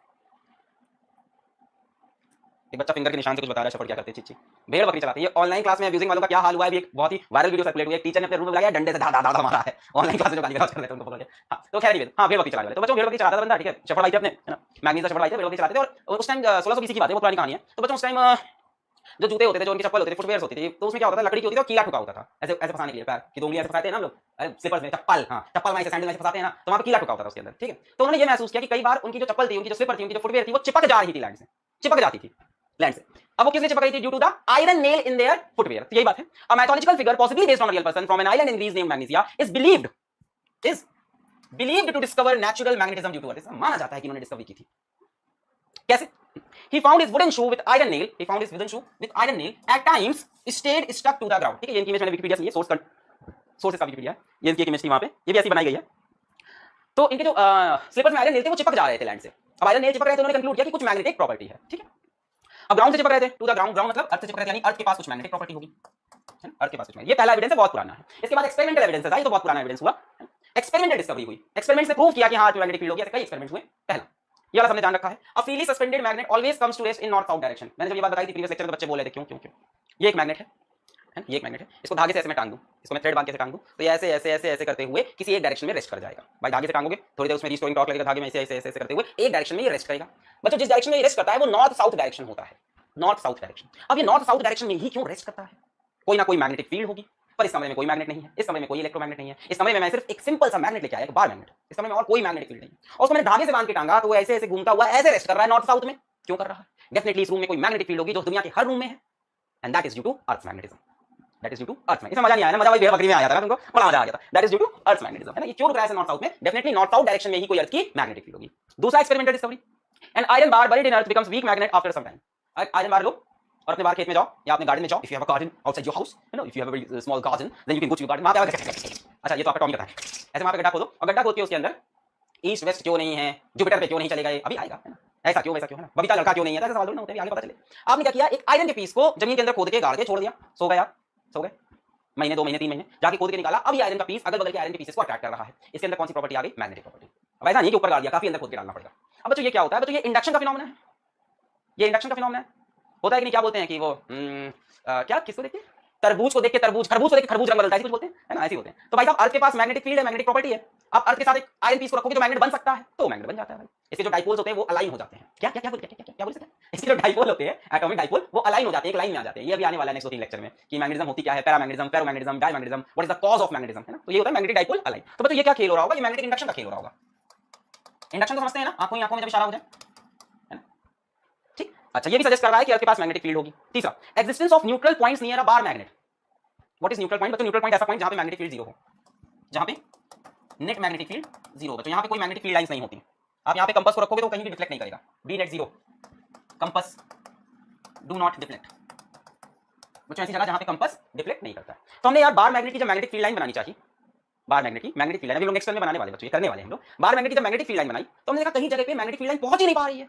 एक बच्चा फिंगर के निशान से कुछ बता रहा है, शेफर्ड क्या करते हैं, चिच्ची भेड़ बकरी चलाते हैं। ये ऑनलाइन क्लास में अब्यूजिंग वालों का क्या हाल हुआ है, एक बहुत ही वायरल वीडियो सर्कुलेट हुई है, टीचर ने अपने रूम में बुलाया, डंडे से धाड़ धाड़ मारा है, ऑनलाइन क्लास में जो गाली गलौज कर रहे थे उनको पकड़ के, हाँ तो खैर नहीं, हाँ भेड़ बकरी चलाने वाले, तो बच्चों भेड़ बकरी चलाता था बंदा, ठीक है, शेफर्ड आई थे अपने, है ना, मैग्नीज द शेफर्ड आई थे, भेड़ बकरी चलाते थे, और उस टाइम 1600 BC की बात है, बहुत पुरानी कहानी है। तो बच्चों उस टाइम जो जूते होते थे, जो उनकी चप्पल होती थी, फुटवेयर्स होती थी, तो उसमें क्या होता था, लकड़ी की होती थी और कीला ठुका होता था, ऐसे ऐसे फंसाने के लिए पैर की उंगलियां ऐसे फंसाते हैं ना हम लोग, स्लीपर्स में चप्पल, हाँ चप्पल में ऐसे सैंडल में ऐसे फंसाते हैं ना, तो वहां पे कीला ठुका होता था उसके अंदर, ठीक है। तो उन्होंने ये महसूस किया कि कई बार उनकी जो चप्पल थी, उनकी जो स्लीपर थी, उनकी जो फुटवेयर थी, वो चिपक जा रही थी लैंड से, चिपक जाती थी लैंड से। अब वो किसने चिपक रही थी, due to the iron nail in their footwear, तो यही बात है। A mythological figure possibly based on a real person from an island in Greece named Magnesia is believed to discover natural magnetism due to earth, माना जाता है कि उन्होंने discovery की थी। कैसे? He found his wooden shoe with iron nail. He found his wooden shoe with iron nail. At times, stayed stuck to the ground. ठीक है, ये इनकी इमेज मैंने विकिपीडिया से ली है, सोर्स इसका विकिपीडिया है। ये इनकी एक इमेज थी वहां पे, ये भी ऐसी बनाई गई है। तो इनके जो स्लीपर्स में आयरन नेल थे, वो चिपक जा रहे थे लैंड से। अब आयरन नेल चिपक रहे थे, उन्होंने कंक्लूड किया कि कुछ मैग्नेटिक प्रॉपर्टी है, ठीक है। अब ग्राउंड से चिपक रहे थे, टू द ग्राउंड, ग्राउंड मतलब अर्थ से चिपक रहे थे, यानी अर्थ के पास कुछ मैग्नेटिक प्रॉपर्टी होगी, है ना, अर्थ के पास कुछ। ये पहला एविडेंस है, बहुत पुराना है। इसके बाद एक्सपेरिमेंटल एविडेंस है, ये तो बहुत पुराना एविडेंस हुआ। एक्सपेरिमेंटल डिस्कवरी हुई, एक्सपेरिमेंट से प्रूव किया कि हाँ मैग्नेटिक फील्ड होगी, ऐसे कई एक्सपेरिमेंट्स हुए। पहला ये वाला सबने ध्यान रखा है, a freely suspended magnet always comes to rest in north south direction. मैंने जब ये बात बताई थी प्रीवियस लेक्चर में, बच्चे बोल रहे थे क्यों क्यों क्यों। ये एक मैग्नेट है, ये एक मैग्नेट है, इसको धागे से ऐसे मैं टांग दूं, इसको मैं थ्रेड बांध के ऐसे टांग दूं, तो ये ऐसे ऐसे ऐसे ऐसे करते हुए किसी एक डायरेक्शन में रेस्ट कर जाएगा। भाई धागे से टांगोगे, थोड़ी देर उसमें रिस्टोरिंग टॉर्क लगेगा, धागे में ऐसे ऐसे ऐसे करते हुए एक डायरेक्शन में ये रेस्ट करेगा। बच्चों जिस डायरेक्शन में ये रेस्ट करता है वो नॉर्थ साउथ डायरेक्शन होता है, नॉर्थ साउथ डायरेक्शन। अब ये नॉर्थ साउथ डायरेक्शन में ही क्यों रेस्ट करता है, कोई ना कोई मैग्नेटिक फील्ड होगी, पर इस कमरे में कोई मैग्नेट नहीं है, इस कमरे में कोई इलेक्ट्रोमैग्नेट नहीं है, इस कमरे में मैं सिर्फ एक सिंपल सा मैग्नेट लेके आया, एक बार मैग्नेट, इस कमरे में और कोई मैग्नेटिक फील्ड नहीं है, और उसको मैंने धागे से बांध के टांगा, तो वो ऐसे ऐसे घूमता हुआ ऐसे रेस्ट कर रहा है नॉर्थ साउथ में। क्यों कर रहा है? डेफिनेटली इस रूम में कोई मैग्नेटिक फील्ड होगी जो दुनिया के हर रूम में है, and that is due to earth magnetism, that is due to earth magnetism. इसमें मजा नहीं आया ना, मजा वही भेड़ बकरी में आया था ना, तुमको बड़ा मजा आ गया था। That is due to earth magnetism, है ना। ये क्यों रुक रहा है नॉर्थ साउथ में? डेफिनेटली नॉर्थ साउथ डायरेक्शन में ही कोई अर्थ की मैग्नेटिक फील्ड होगी। दूसरा experimental discovery, an iron bar buried in earth becomes weak magnet after some time. Iron bar लो और अपने बाहर खेत में जाओ या अपने गार्डन में जाओ, if you have a garden outside your house, you know, if you have a very small garden then you can go to your garden. वहां पे अच्छा ये तो आपका टॉमी का है, ऐसे वहां पे गड्ढा खोदो और गड्ढा खोद के उसके अंदर ईस्ट वेस्ट क्यों नहीं है, जुपिटर पे क्यों नहीं चलेगा, ये अभी आएगा, है ना, ऐसा क्यों वैसा क्यों, है ना, बबीता लड़का क्यों नहीं है, ऐसा सवाल ना होते हैं, आगे पता चले। आपने क्या किया, एक आयरन के पीस को जमीन के अंदर खोद के गाड़ के छोड़ दिया, सो गया, सो गए महीने 2 महीने 3 महीने, जाके खोद के निकाला, अब ये आयरन का पीस अगल बगल के आयरन के पीसेस को अट्रैक्ट कर रहा है। इसके अंदर कौन सी प्रॉपर्टी आ गई? Magnetic property. अब ऐसा नहीं कि ऊपर गाड़ दिया, काफी अंदर खोद के डालना पड़ेगा। अब बच्चों ये क्या होता है? बच्चों ये इंडक्शन का फिनोमेना है, ये इंडक्शन का फिनोमेना है, होता है कि नहीं? क्या बोलते हैं कि वो क्या किसको देखते हैं, तरबूज को देख के तरबूज, खरबूज को देख के खरबूज रंग बदलता है, कुछ बोलते हैं, है ना, ऐसे ही होते हैं। तो भाई साहब अर्थ के पास मैग्नेटिक फील्ड है, मैग्नेटिक प्रॉपर्टी है, आप अर्थ के साथ एक आयरन पीस को रखोगे तो मैग्नेट बन सकता है, तो मैग्नेट बन जाता है भाई। इसके जो डाइपोल्स होते हैं वो अलाइन हो जाते हैं, क्या क्या क्या बोल सकते हैं, इसके जो डाइपोल होते हैं एटॉमिक डाइपोल वो अलाइन हो जाते हैं, एक लाइन में आ जाते हैं। ये अभी आने वाला है नेक्स्ट 2-3 लेक्चर में कि मैग्नेटिज्म होती क्या है, paramagnetism, ferromagnetism, diamagnetism, what is the cause of magnetism, है ना। तो ये होता है मैग्नेटिक डाइपोल अलाइन। तो बच्चों ये क्या खेल हो रहा होगा? ये मैग्नेटिक इंडक्शन का खेल हो रहा होगा। इंडक्शन तो समझते हैं ना, आंखों में जब इशारा हो जाए, है ना, ठीक। अच्छा ये भी सजेस्ट कर रहा है कि अर्थ के पास मैग्नेटिक फील्ड होगी। तीसरा, existence of neutral points near a bar magnet. What is neutral point? बच्चों न्यूट्रल पॉइंट ऐसा पॉइंट जहां पे मैग्नेटिक फील्ड 0 हो, जहां पे नेट मैग्नेटिक फील्ड 0 हो। बच्चों यहां पे कोई मैग्नेटिक फील्ड लाइंस नहीं होती, आप यहां पे कंपास को रखोगे तो कहीं भी डिफ्लेक्ट नहीं करेगा, B net 0, compass do not deflect. बच्चों ऐसी जगह जहां पे कंपास डिफ्लेक्ट नहीं करता है। तो हमने यार बार मैग्नेट की जब मैग्नेटिक फील्ड लाइन बनानी चाहिए, बार मैग्नेट की मैग्नेटिक फील्ड लाइन हम लोग नेक्स्ट में बनाने वाले, बच्चों ये करने वाले हम लोग। बार मैग्नेट की जब मैग्नेटिक फील्ड लाइन बनाई तो हमने देखा कहीं जगह पे मैग्नेटिक फील्ड लाइन पहुंच ही नहीं पा रही है,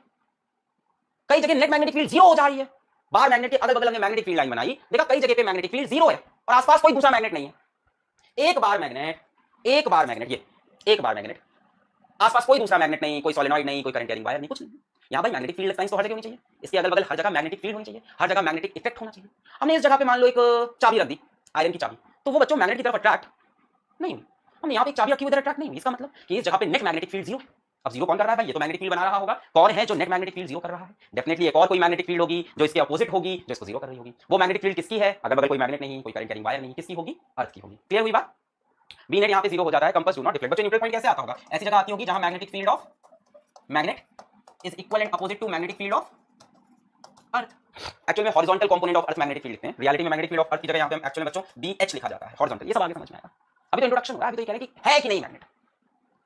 कई जगह नेट मैग्नेटिक फील्ड 0 हो जा रही है। बार मैग्नेट के अगल बगल में मैग्नेटिक फील्ड लाइन बनाई, देखा कई जगह पे मैग्नेटिक फील्ड 0 है और आसपास कोई दूसरा मैग्नेट नहीं है। एक बार मैग्नेट, ये एक बार मैग्नेट, आसपास कोई दूसरा मैग्नेट नहीं, कोई सोलेनॉइड नहीं, कोई करंट कैरिंग वायर नहीं, कुछ नहीं। यहां भाई मैग्नेटिक फील्ड लाइंस तो हर जगह होनी चाहिए, इसके अगल बगल हर जगह मैग्नेटिक फील्ड होनी चाहिए, हर जगह मैग्नेटिक इफेक्ट होना चाहिए। हमने इस जगह पे मान लो एक चाबी रख दी, आयरन की चाबी, तो वो बच्चों मैग्नेट की तरफ अट्रैक्ट नहीं हुई। हमने यहाँ पे एक चाबी रखी उधर अट्रैक्ट नहीं हुई, इसका मतलब कि इस जगह पे नेट मैग्नेटिक फील्ड 0। अब 0 कौन कर रहा है भाई? ये तो मैग्नेटिक फील्ड बना रहा होगा। कौन है जो नेट मैग्नेटिक फील्ड 0 कर रहा है? डेफिनेटली एक और कोई मैग्नेटिक फील्ड होगी जो इसके अपोजिट होगी, जो इसको 0 कर रही होगी। वो मैग्नेटिक फील्ड किसकी है? अगर बगल कोई मैग्नेट नहीं, कोई करंट कैरिंग वायर नहीं, किसकी होगी? अर्थ की होगी। क्लियर हुई बात? बी नेट यहाँ पे 0 हो जाता है, कंपास डू नॉट डिफ्लेक्ट। बच्चों न्यूट्रल पॉइंट कैसे आता होगा? ऐसी जगह आती होगी जहां magnetic field of magnet is equal and opposite to magnetic field of earth. Actual में horizontal component of earth magnetic field लिखते हैं, रियलिटी में मैग्नेटिक फील्ड ऑफ अर्थ की जगह यहाँ पे एक्चुअल में बच्चों BH लिखा जाता है, हॉरिजॉन्टल। ये सब आगे समझ में आएगा, अभी तो इंट्रोडक्शन हो रहा है, अभी तो ये कह रहे हैं कि है कि नहीं मैग्नेट,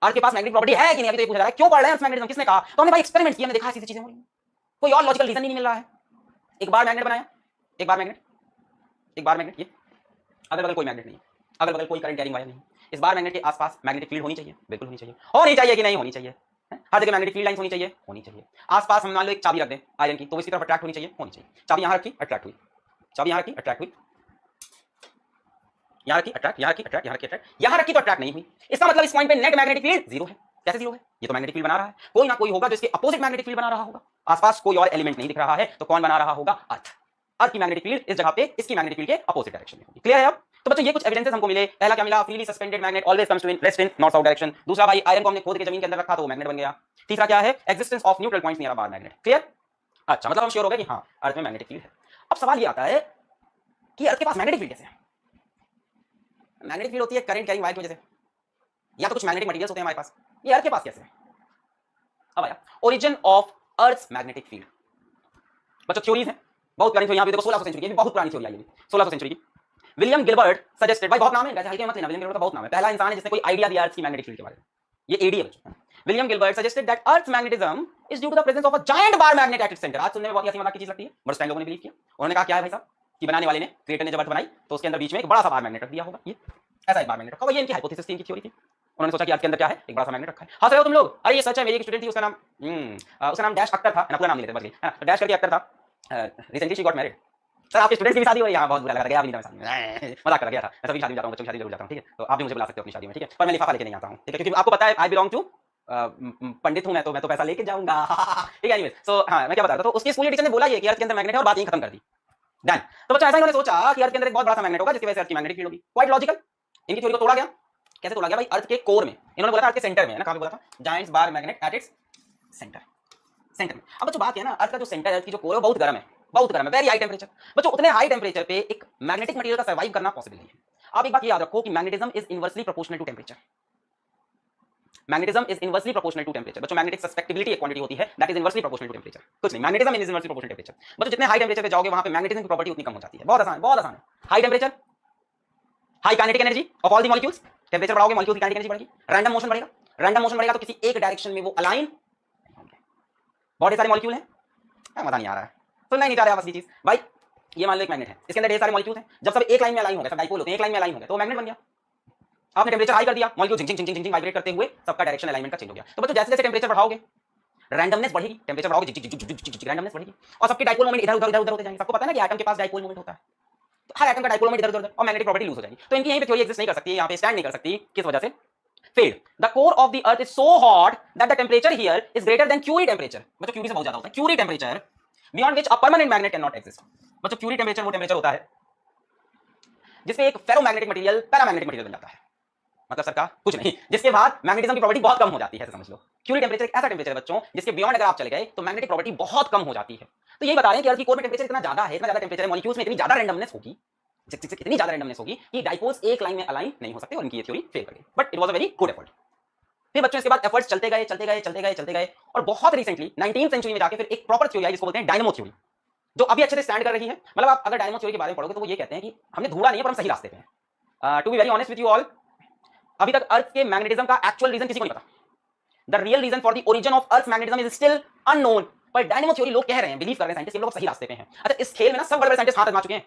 अर्थ के पास मैग्नेटिक प्रॉपर्टी है कि नहीं, अभी तो ये पूछा जा रहा है। क्यों पढ़ रहे हैं अर्थ मैग्नेटिज्म, किसने कहा? तो हमने भाई एक्सपेरिमेंट किया, हमने देखा ऐसी चीजें हो रही हैं, कोई और लॉजिकल रीजन नहीं मिल रहा है। एक बार मैग्नेट बनाया, एक बार मैग्नेट, एक बार मैग्नेट, ये अगल बगल कोई मैग्नेट नहीं, अगल बगल कोई करंट कैरिंग वायर नहीं, इस बार मैग्नेट के आसपास मैग्नेटिक फील्ड होनी चाहिए, बिल्कुल होनी चाहिए। होनी चाहिए कि नहीं होनी चाहिए? हर जगह मैग्नेटिक फील्ड लाइंस होनी चाहिए, होनी चाहिए। आसपास हम मान लो एक चाबी रख दें आयरन की, तो इसकी तरफ अट्रैक्ट होनी चाहिए, होनी चाहिए। चाबी यहाँ रखी, अट्रैक्ट हुई, चाबी यहाँ रखी, अट्रैक्ट हुई, यहाँ रखी, अट्रैक्ट, यहाँ रखी, अट्रैक्ट, यहाँ रखी, अट्रैक्ट, यहाँ रखी तो अट्रैक्ट नहीं हुई। इसका मतलब इस पॉइंट पे नेट मैग्नेटिक फील्ड जीरो है। कैसे जीरो है? ये तो मैग्नेटिक फील्ड बना रहा है, कोई ना कोई होगा जो इसके अपोजिट मैग्नेटिक फील्ड बना रहा होगा। आसपास कोई और एलिमेंट नहीं दिख रहा है, तो कौन बना रहा होगा? अर्थ। अर्थ की मैग्नेटिक फील्ड इस जगह पे इसकी मैग्नेटिक फील्ड के अपोजिट डायरेक्शन में होगी। क्लियर है अब? तो बच्चों ये कुछ एविडेंसेस हमको मिले। पहला क्या मिला? Freely suspended magnet always comes to rest in north south direction. दूसरा भाई आयरन को हमने खोद के जमीन के अंदर रखा तो वो मैग्नेट बन गया। तीसरा क्या है? Existence of neutral points near a bar magnet. Clear? अच्छा, मतलब हम श्योर हो गए कि हाँ अर्थ में मैग्नेटिक फील्ड है। अब सवाल ये आता है कि अर्थ के पास मैग्नेटिक फील्ड कैसे है? मैग्नेटिक फील्ड होती है करंट कैरिंग वायर की वजह से, या तो कुछ मैग्नेटिक मटेरियल्स होते हैं हमारे पास। ये अर्थ के पास कैसे है? अब आया origin of earth's magnetic field. बच्चों थ्योरीज हैं, बहुत पुरानी थ्योरी, यहाँ पे देखो 1600 सेंचुरी की, बहुत पुरानी थ्योरी आई है, 1600 सेंचुरी की। विलियम गिलबर्ट सजेस्टेड, भाई बहुत नाम है, हल्के मत लेना, विलियम गिलबर्ट का बहुत नाम है, पहला इंसान है जिसने कोई आइडिया दिया अर्थ की मैग्नेटिक फील्ड के बारे में। ये एडी है बच्चों। William Gilbert suggested that earth magnetism is due to the presence of a giant bar magnet at its centre. आज सुनने में बहुत ही हंसी मजाक की चीज लगती है, बट स्टैंड लोगों ने बिलीव किया। उन्होंने कहा क्या है भाई साहब कि बनाने वाले ने, क्रिएटर ने जब अर्थ बनाई तो उसके अंदर बीच में एक बड़ा सा बार मैग्नेट रख दिया होगा। ये ऐसा एक बार मैग्नेट रखा, ये इनकी हाइपोथेसिस थी, इनकी थ्योरी थी। उन्होंने सोचा कि अर्थ के अंदर क्या है, एक बड़ा सा मैग्नेट रखा है। हंस रहे हो तुम लोग? अरे ये सच है, मेरी एक स्टूडेंट थी, उसका नाम डैश अख्तर था, पूरा नाम नहीं लेते बस ये, डैश करके अख्तर था। Recently she got married. Sir आपके स्टूडेंट्स की भी शादी हो रही है? यहाँ बहुत बुरा लग रहा है, आप नहीं शादी में, मजाक कर गया था। मैं सभी शादी में जाता हूँ, बच्चों की शादी जरूर जाता हूँ, ठीक है? तो आप भी मुझे बुला सकते हो अपनी शादी में, ठीक है? पर मैं लिफाफा लेके नहीं आता हूँ, ठीक है? क्योंकि आपको पता है आई बिलोंग टू पंडित हूं मैं तो पैसा लेके जाऊंगा, ठीक है? एनीवेज, सो हाँ मैं क्या बता रहा था, तो उसकी स्कूल टीचर ने बोला ये कि अर्थ के अंदर मैग्नेट है और बात यहीं खत्म कर दी। डन। तो बच्चों ऐसा इन्होंने सोचा कि अर्थ के अंदर एक बहुत बड़ा सा मैग्नेट होगा जिसकी वजह से अर्थ की मैग्नेटिक फील्ड होगी। Quite logical. इनकी थ्योरी को तोड़ा गया। कैसे तोड़ा गया भाई? अर्थ के कोर में। इन्होंने बोला था अर्थ के सेंटर में, है ना, कहां पे बोला था? Giants bar magnet at its centre, centre में। अब बच्चों बात है ना, अर्थ का जो सेंटर है, अर्थ की जो कोर है बहुत गर्म है, बहुत गर्म है, वेरी हाई टेंपरेचर। बच्चों उतने हाई टेंपरेचर पे एक मैग्नेटिक मटेरियल का सर्वाइव करना पॉसिबल नहीं है। आप एक बात याद रखो कि magnetism is inversely proportional to temperature. Magnetism is inversely proportional to temperature. बच्चों मैग्नेटिक सस्पेक्टिबिलिटी एक क्वांटिटी होती है that is inversely proportional to temperature. कुछ नहीं, magnetism is inversely proportional to temperature. बच्चों जितने हाई टेंपरेचर पे जाओगे वहां पे मैग्नेटिज्म की प्रॉपर्टी उतनी कम हो जाती है। बहुत आसान है, बहुत आसान है। High temperature, high kinetic energy of all the molecules. Temperature बढ़ाओगे मॉलिक्यूल की काइनेटिक एनर्जी बढ़ेगी, रैंडम मोशन बढ़ेगा। रैंडम मोशन बढ़ेगा तो किसी एक डायरेक्शन में वो अलाइन होंगे। बहुत सारे मॉलिक्यूल हैं, मजा नहीं आ रहा है, सुनना ही नहीं चाह रहे आप असली चीज। भाई ये मान लो एक मैग्नेट है, इसके अंदर ढेर सारे मॉलिक्यूल हैं, जब सब एक लाइन में अलाइन हो गए, सब डाइपोल होते हैं, एक लाइन में अलाइन हो गए तो मैग्नेट बन गया। आपने टेंपरेचर हाई कर दिया, मॉलिक्यूल झिंग झिंग झिंग झिंग वाइब्रेट करते हुए सबका डायरेक्शन अलाइनमेंट का चेंज हो गया। तो बच्चों जैसे जैसे टेंपरेचर बढ़ाओगे रैंडमनेस बढ़ेगी, टेंपरेचर बढ़ाओगे रैंडमनेस बढ़ेगी और सबके डाइपोल मोमेंट इधर उधर इधर उधर होते जाएंगे। सबको पता है ना कि एटम के पास डाइपोल मोमेंट होता है, तो हर एटम का डाइपोल मोमेंट इधर उधर और मैग्नेटिक प्रॉपर्टी लूज हो जाएगी। तो इनकी यहीं पे थ्योरी एग्जिस्ट नहीं कर सकती, यहाँ पे स्टैंड नहीं कर सकती। किस वजह से? Failed. The core of the earth is so hot that the temperature here is greater than Curie temperature. बच्चों Curie से बहुत ज्यादा होता है, Curie temperature beyond which a permanent magnet cannot exist. बच्चों Curie temperature वो टेम्परेचर होता है जिसमें एक फेरोमैग्नेटिक मटेरियल पैरामैग्नेटिक मटेरियल बन जाता है। मतलब सर का कुछ नहीं, जिसके बाद मैग्नेटिज्म की प्रॉपर्टी बहुत कम हो जाती है, ऐसा समझ लो। Curie टेम्परेचर एक ऐसा टेम्परेचर है बच्चों जिसके बियॉन्ड अगर आप चले गए तो मैग्नेटिक प्रॉपर्टी बहुत कम हो जाती है। तो यही बता रहे हैं कि अर्थ की कोर में टेम्परेचर इतना ज्यादा है, इतना ज्यादा टेम्परेचर है, मॉलिक्यूल्स में इतनी ज्यादा रैंडमनेस होगी, इतनी ज्यादा रैंडमनेस होगी कि डाइपोल्स एक लाइन में अलाइन नहीं हो सकते और इनकी ये थ्योरी फेल कर गई। But it was a very good effort. फिर बच्चों इसके बाद एफर्ट्स चलते गए चलते गए चलते गए चलते गए और बहुत रिसेंटली 19वीं सेंचुरी में जाके फिर एक प्रॉपर थ्योरी आई जिसको बोलते हैं डायनामो थ्योरी, जो अभी अच्छे से स्टैंड कर रही है। मतलब आप अगर डायनामो थ्योरी के बारे में पढ़ोगे तो वो ये कहते हैं कि हमने ढूंढा नहीं है पर हम सही रास्ते पे हैं। To be very honest with you all, अभी तक अर्थ के मैग्नेटिज्म का एक्चुअल रीजन किसी को नहीं पता। The real reason for the origin of earth magnetism is still unknown. पर डायनामो थ्योरी लोग कह रहे हैं, बिलीव कर रहे हैं साइंटिस्ट, ये लोग सही रास्ते पे हैं। अच्छा इस खेल में ना सब बड़े बड़े साइंटिस्ट हाथ आजमा चुके हैं।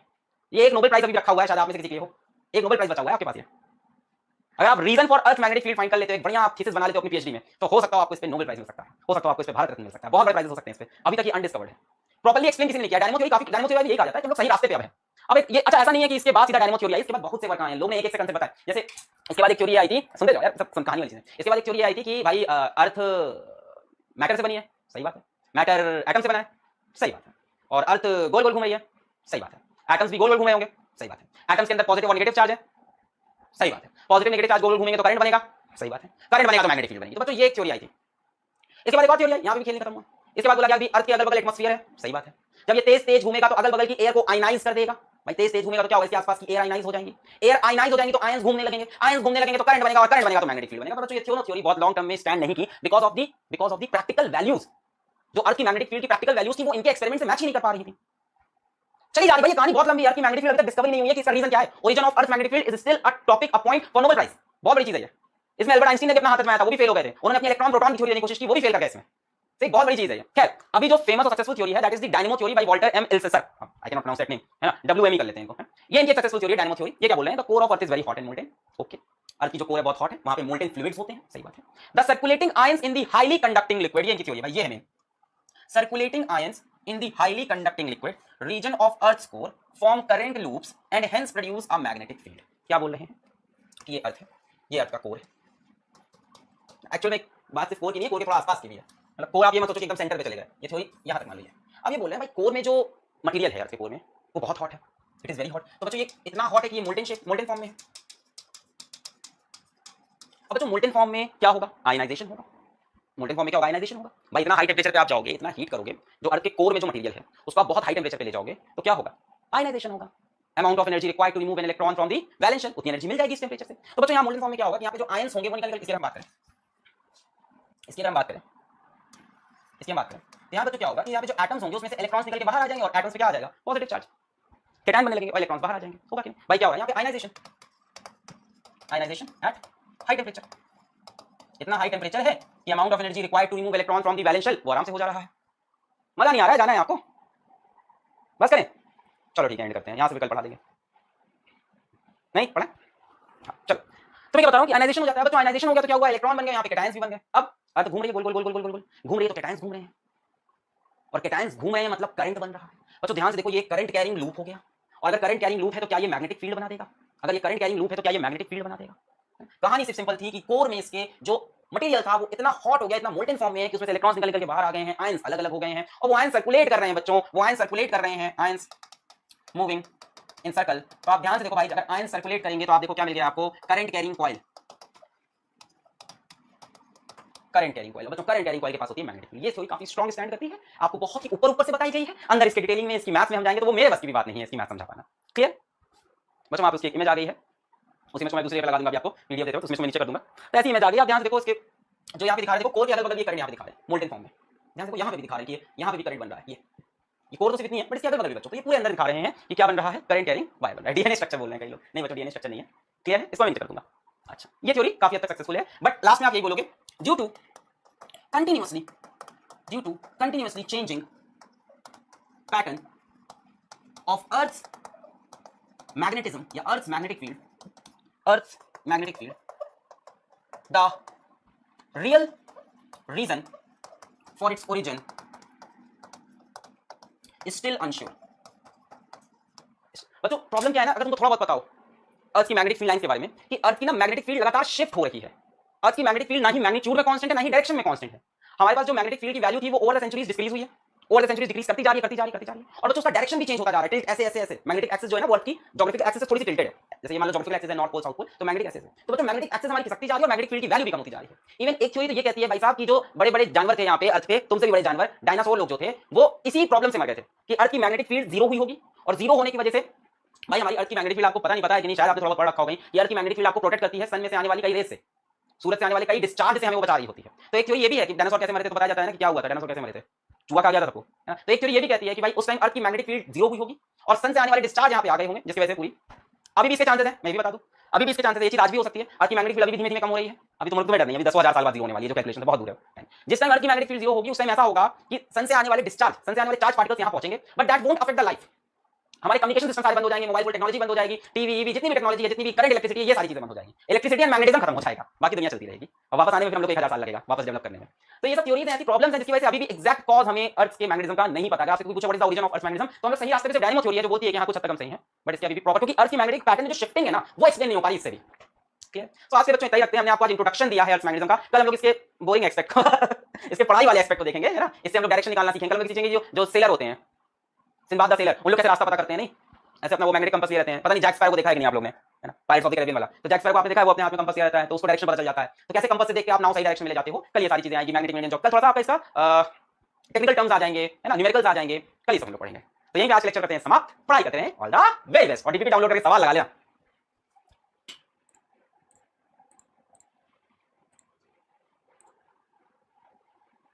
ये एक नोबेल प्राइज अभी रखा हुआ है, शायद आप में से किसी के हो, एक नोबेल प्राइज बचा हुआ है आपके पास। ये अगर आप reason for earth magnetic field find कर लेते हो, एक बढ़िया आप थीसिस बना लेते हो अपनी पीएचडी में, तो हो सकता है आपको इस पे नोबेल प्राइज मिल सकता है, हो सकता है आपको इस पे भारत रत्न मिल सकता है, बहुत बड़े प्राइजेस हो सकते हैं इस पे। अभी तक ये अनडिस्कवर्ड है, प्रॉपर्ली एक्सप्लेन किसी ने नहीं किया। डायनामो थ्योरी काफी, डायनामो थ्योरी यही कहा जाता है कि हम लोग सही रास्ते पे अब है। अब ये अच्छा ऐसा नहीं है कि इसके बाद सीधा डायनामो थ्योरी आई, इसके बाद बहुत से वर्क आए हैं, लोगों ने एक एक से कंसेप्ट बताया। जैसे इसके बाद एक थ्योरी आई थी, सुनते जाओ यार, सब कहानी वाली चीजें। इसके बाद एक थ्योरी आई थी कि भाई अर्थ मैटर से बनी है, सही बात है। मैटर एटम से बना है, सही बात है। और अर्थ गोल गोल घूम रही है, सही बात है। एटम्स भी गोल गोल घूम रहे होंगे, सही बात है। एटम्स के अंदर पॉजिटिव और नेगेटिव चार्ज है, सही बात है। पॉजिटिव नेगेटिव चार्ज गोल गोल घूमेंगे तो करंट बनेगा, सही बात है। करंट बनेगा तो मैग्नेटिक फील्ड बनेगी। तो बच्चों ये एक थ्योरी आई थी। इसके बाद एक और थ्योरी आई, यहां पे भी खेल नहीं खत्म हुआ। इसके बाद बोला गया कि अर्थ के अगल बगल एटमॉस्फेयर है, सही बात है। जब ये तेज तेज घूमेगा तो अगल बगल की एयर को आयनाइज कर देगा। भाई तेज तेज घूमेगा तो क्या होगा, इसके आसपास की एयर आयनाइज हो जाएंगी। एयर आयनाइज हो जाएंगी तो आयंस घूमने लगेंगे, आयंस घूमने लगेंगे तो करंट बनेगा और करंट बनेगा तो मैग्नेटिक फील्ड बनेगा। बच्चों ये थ्योरी बहुत लॉन्ग टर्म में स्टैंड नहीं की because of the practical values. जो अर्थ की मैग्नेटिक फील्ड की प्रैक्टिकल वैल्यूज थी वो इनके एक्सपेरिमेंट से मैच ही नहीं कर पा रही थी। चलिए जा रही भाई, कहानी बहुत लंबी है। अर्थ की मैग्नेटिक फील्ड अभी तक डिस्कवरी नहीं हुई है कि इसका रीजन क्या है। Origin of earth magnetic field is still a topic, a point for Nobel prize. बहुत बड़ी चीज है ये। इसमें अल्बर्ट आइंस्टीन ने भी अपना हाथ आजमाया था, वो भी फेल हो गए थे। उन्होंने अपनी इलेक्ट्रॉन प्रोटॉन की थ्योरी देने की कोशिश की, वो भी फेल कर गए इसमें। तो एक बहुत बड़ी चीज है। खैर अभी जो फेमस और सक्सेसफुल थ्योरी है that is the dynamo theory by Walter M Elsasser, I can not pronounce that name, है ना, WME कर लेते हैं इनको। ये इनकी सक्सेसफुल थ्योरी डायनेमो थ्योरी। ये क्या बोल रहे हैं, the core of earth is very hot and molten. Okay, earth की जो कोर है बहुत हॉट है, वहां पे मोल्टेन फ्लूइड्स होते हैं, सही बात है। The circulating ions in the highly conducting liquid, ये इनकी थ्योरी है भाई, ये है main. Circulating ions in the highly conducting liquid region of Earth's core form current loops and hence produce a magnetic field। क्या बोल रहे हैं कि ये अर्थ है, ये अर्थ का कोर है। एक्चुअली में बात सिर्फ कोर की नहीं है, कोर के थोड़ा आसपास की भी है, मतलब कोर आप ये मत सोचो कि एकदम सेंटर पे चले गए, ये थोड़ी यहां तक मान लीजिए। अब ये बोल रहे हैं भाई कोर में जो मटेरियल है अर्थ के कोर में वो बहुत हॉट है, इट इज वेरी हॉट। तो बच्चों ये इतना हॉट है कि ये मोल्टेन शेप, मोल्टेन फॉर्म में है। अब बच्चों मोल्टेन फॉर्म में क्या होगा, आयनाइजेशन होगा। मोल्टेन फॉर्म में क्या होगा, आयनाइजेशन होगा। भाई इतना हाई टेंपरेचर पे आप जाओगे, इतना हीट करोगे, जो अर्थ के कोर में जो मटेरियल है उसको आप बहुत हाई टेंपरेचर पे ले जाओगे तो क्या होगा, आयनाइजेशन होगा। Amount of energy required to remove an electron from the valence shell, उतनी एनर्जी मिल जाएगी इस टेंपरेचर से। तो बच्चों यहाँ मोल्टेन फॉर्म में क्या होगा कि यहाँ पे जो आयंस होंगे वो निकल, इसकी हम बात करें, इसकी हम बात करें, इसकी हम बात करें, तो यहाँ पे तो क्या होगा कि यहाँ पे जो एटम्स होंगे उसमें से इलेक्ट्रॉन्स निकल के बाहर आ जाएंगे और एटम्स पे क्या आ जाएगा, पॉजिटिव चार्ज, कैटायन बनने लगेंगे और इलेक्ट्रॉन्स बाहर आ जाएंगे, होगा कि नहीं भाई। क्या होगा यहाँ पे ionization, ionization at high temperature. इतना हाई टेंपरेचर है कि amount of energy required to remove electron from the valence shell वो आराम से हो जा रहा है। मजा नहीं आ रहा है, जाना है आपको, बस करें, चलो ठीक है एंड करते हैं, यहां से भी कल पढ़ा देंगे, नहीं पढ़ा, हाँ चलो। तो मैं क्या बता रहा हूं कि आयनाइजेशन हो जाता है। तो आयनाइजेशन हो गया तो क्या हुआ, इलेक्ट्रॉन बन गए, यहाँ पे कैटायंस भी बन गए। अब अर्थ घूम रही है, गोल गोल गोल गोल गोल गोल घूम रही है, तो कैटायंस घूम रहे हैं, और कैटायंस घूम रहे हैं मतलब करंट बन रहा है। बच्चों ध्यान से देखो, ये करंट कैरिंग लूप हो गया, और अगर करंट कैरिंग लूप है तो क्या ये मैग्नेटिक फील्ड बना देगा, अगर ये करंट कैरिंग लूप है तो क्या ये मैग्नेटिक फील्ड बना देगा। कहानी सिर्फ सिंपल थी कि कोर में इसके जो मटेरियल था वो इतना हॉट हो गया, इतना मोल्टेन फॉर्म में है कि उसमें से इलेक्ट्रॉन्स निकल के बाहर आ गए हैं, आयंस अलग अलग हो गए हैं, और वो आयंस सर्कुलेट कर रहे हैं बच्चों, वो आयंस सर्कुलेट कर रहे हैं, आयंस मूविंग इन सर्कल। तो आप ध्यान से देखो भाई, अगर आयंस सर्कुलेट करेंगे तो आप देखो क्या मिल गया आपको, current carrying coil, current carrying coil. बच्चों करंट कैरिंग कॉइल के पास होती है मैग्नेटिक फील्ड। ये थ्योरी काफी स्ट्रांग स्टैंड करती है, आपको बहुत ही ऊपर ऊपर से बताई गई है, अंदर इसके डिटेलिंग में, इसकी मैथ्स में हम जाएंगे तो वो मेरे बस की भी बात नहीं है इसकी मैथ समझा पाना। क्लियर बच्चों, आप उसकी एक इमेज आ गई है, उसी में मैं दूसरी जगह लगा दूंगा, अभी आपको पीडीएफ देते हो तो उसमें नीचे कर दूंगा। तो ऐसी इमेज आ गई, आप ध्यान से देखो, इसके जो यहाँ पे दिखा रहे हैं, देखो कोर के अगल बगल ये करंट यहाँ पे दिखा रहे हैं मोल्टेन फॉर्म में, ध्यान से देखो यहाँ पे भी दिखा रहे हैं कि यहाँ पे भी करंट बन रहा है, ये कोर तो सिर्फ इतनी है, बट इसके अगल बगल भी बच्चों, तो ये पूरे अंदर दिखा रहे हैं कि क्या बन रहा है, करंट कैरिंग वायर बन रहा है। डीएनए स्ट्रक्चर बोल रहे हैं कई लोग, नहीं बच्चों डीएनए स्ट्रक्चर नहीं है। क्लियर है, इसको मैं नीचे कर दूंगा। अच्छा, ये थ्योरी काफी हद तक सक्सेसफुल है, बट लास्ट में आप यही बोलोगे, due to continuously changing pattern of earth's magnetism या earth's magnetic field, earth's magnetic field, the real reason for its origin is still unsure. बच्चों प्रॉब्लम क्या है ना, अगर तुमको थोड़ा बहुत पता हो अर्थ की मैग्नेटिक फील्ड लाइंस के बारे में, कि अर्थ की ना मैग्नेटिक फील्ड लगातार शिफ्ट हो रही है। अर्थ की मैग्नेटिक फील्ड ना ही मैग्नीट्यूड में कांस्टेंट है, ना ही डायरेक्शन में कांस्टेंट है। हमारे पास जो मैग्नेटिक फील्ड की वैल्यू थी वो ओवर द सेंचुरीज डिक्रीज हुई है, ओवर द सेंचुरीज डिक्रीज करती जा रही है, और बच्चों उसका डायरेक्शन भी चेंज होता जा रहा है, ऐसे ऐसे ऐसे। मैग्नेटिक एक्सिस जो है ना वो अर्थ की ज्योग्राफिकल एक्सिस से थोड़ी सी टिल्टेड है, जैसे ये मान लो ज्योग्राफिकल एक्सिस है नॉर्थ पोल साउथ पोल, तो मैग्नेटिक एक्सिस है। तो बच्चों मैग्नेटिक एक्सिस हमारी खिसकती जा रही है और मैग्नेटिक फील्ड की वैल्यू भी कम होती जा रही है। इवन एक थ्योरी तो ये कहती है भाई साहब कि जो बड़े बड़े जानवर थे यहाँ पे अर्थ पे, तुमसे भी बड़े जानवर, डायनासोर लोग जो थे, वो इसी प्रॉब्लम से मर गए थे कि अर्थ की मैग्नेटिक फील्ड जीरो हुई होगी, और जीरो होने की वजह से भाई हमारी अर्थ की मैग्नेटिक फील्ड आपको पता नहीं पता है कि नहीं, शायद आपने थोड़ा बहुत पढ़ रखा होगा, ये अर्थ की मैग्नेटिक फील्ड आपको प्रोटेक्ट करती है सन में से आने वाली कई रेस से, सूरज से आने वाले कई डिस्चार्ज से हमें वो बचा रही होती है। तो एक थ्योरी ये भी है कि डायनासोर कैसे मरे थे, तो बताया जाता है ना कि क्या हुआ था, डायनासोर कैसे मरे थे, चूहा खा गया था सबको, है ना। तो एक थ्योरी ये भी कहती है कि भाई उस टाइम अर्थ की मैग्नेटिक फील्ड जीरो हुई होगी और सन से आने वाले डिस्चार्ज यहाँ पे आ गए होंगे, जिसकी वजह से पूरी अभी भी इसके चांसेस है, मैं भी बता दूं, अभी भी इसके चांसेस है, ये चीज आज भी हो सकती है। अर्थ की मैग्नेटिक फील्ड अभी धीमे धीमे कम हो रही है, अभी तो तुम्हें डर नहीं, अभी 10,000 साल बाद जीरो होने वाली है, जो कैलकुलेशन बहुत दूर है। जिस टाइम अर्थ की मैग्नेटिक फील्ड जीरो होगी उस टाइम ऐसा होगा कि सन से आने वाले डिस्चार्ज, सन से आने वाले चार्ज पार्टिकल्स यहाँ पहुंचेंगे, but that won't affect the life. हमारे कम्युनिकेशन सिस्टम सारे बंद हो जाएंगे, मोबाइल टेक्नोलॉजी बंद हो जाएगी, टीवी जितनी भी टेक्नोलॉजी है, जितनी भी करंट इलेक्ट्रिसिटी है, ये सारी चीजें बंद हो जाएगी, इलेक्ट्रिसिटी एंड मैग्नेटिज्म खत्म हो जाएगा, बाकी दुनिया चलती रहेगी, और वापस आने में फिर हम लोग 1000 साल लगेगा वापस डेवलप करने में। तो ये सब थ्योरीज हैं, ऐसी प्रॉब्लम्स हैं जिसकी वजह से अभी भी एग्जैक्ट कॉज हमें अर्थ के मैग्नेटिज्म का नहीं पता है। आपसे कोई पूछे what is the origin of earth magnetism, तो हम लोग सही रास्ते पे डायनेमो थ्योरी है जो बोलती है कि हां कुछ हद तक हम सही हैं, बट इसकी अभी भी प्रॉपर, क्योंकि अर्थ की मैग्नेटिक पैटर्न जो शिफ्टिंग है ना वो एक्सप्लेन नहीं हो पाई इससे भी। क्लियर। तो आज के बच्चों इतना ही रखते हैं, हमने आपको आज इंट्रोडक्शन दिया है अर्थ मैग्नेटिज्म का। कल हम लोग इसके बोरिंग एस्पेक्ट इसके पढ़ाई वाले एस्पेक्ट को देखेंगे, है ना, इससे हम लोग डायरेक्शन निकालना सीखेंगे। कल हम सीखेंगे जो सेलर होते हैं, सिंबाद द सेलर, उन लोग कैसे रास्ता पता करते हैं, नहीं ऐसे अपना वो मैग्नेटिक कंपास लिए रहते हैं। पता नहीं जैक स्पैरो को देखा है कि नहीं आप लोग ने, है ना, पायरेट्स ऑफ द कैरिबियन वाला, तो जैक स्पैरो को आपने देखा है, वो अपने हाथ में कंपास लिया रहता है, तो उसको डायरेक्शन पता चल जाता है। तो कैसे कंपास से देख के आप नाउ सही डायरेक्शन में ले जाते हो, कल ये सारी चीजें आएगी मैग्नेटिक मीडियम। कल थोड़ा सा आपका इसका टेक्निकल टर्म्स आ जाएंगे, है ना, न्यूमेरिकल्स आ जाएंगे, कल ये सब हम लोग पढ़ेंगे। तो यहीं पे आज लेक्चर करते हैं समाप्त, पढ़ाई करते हैं, ऑल द वेरी बेस्ट। और डीपीपी डाउनलोड करके सवाल लगा लेना।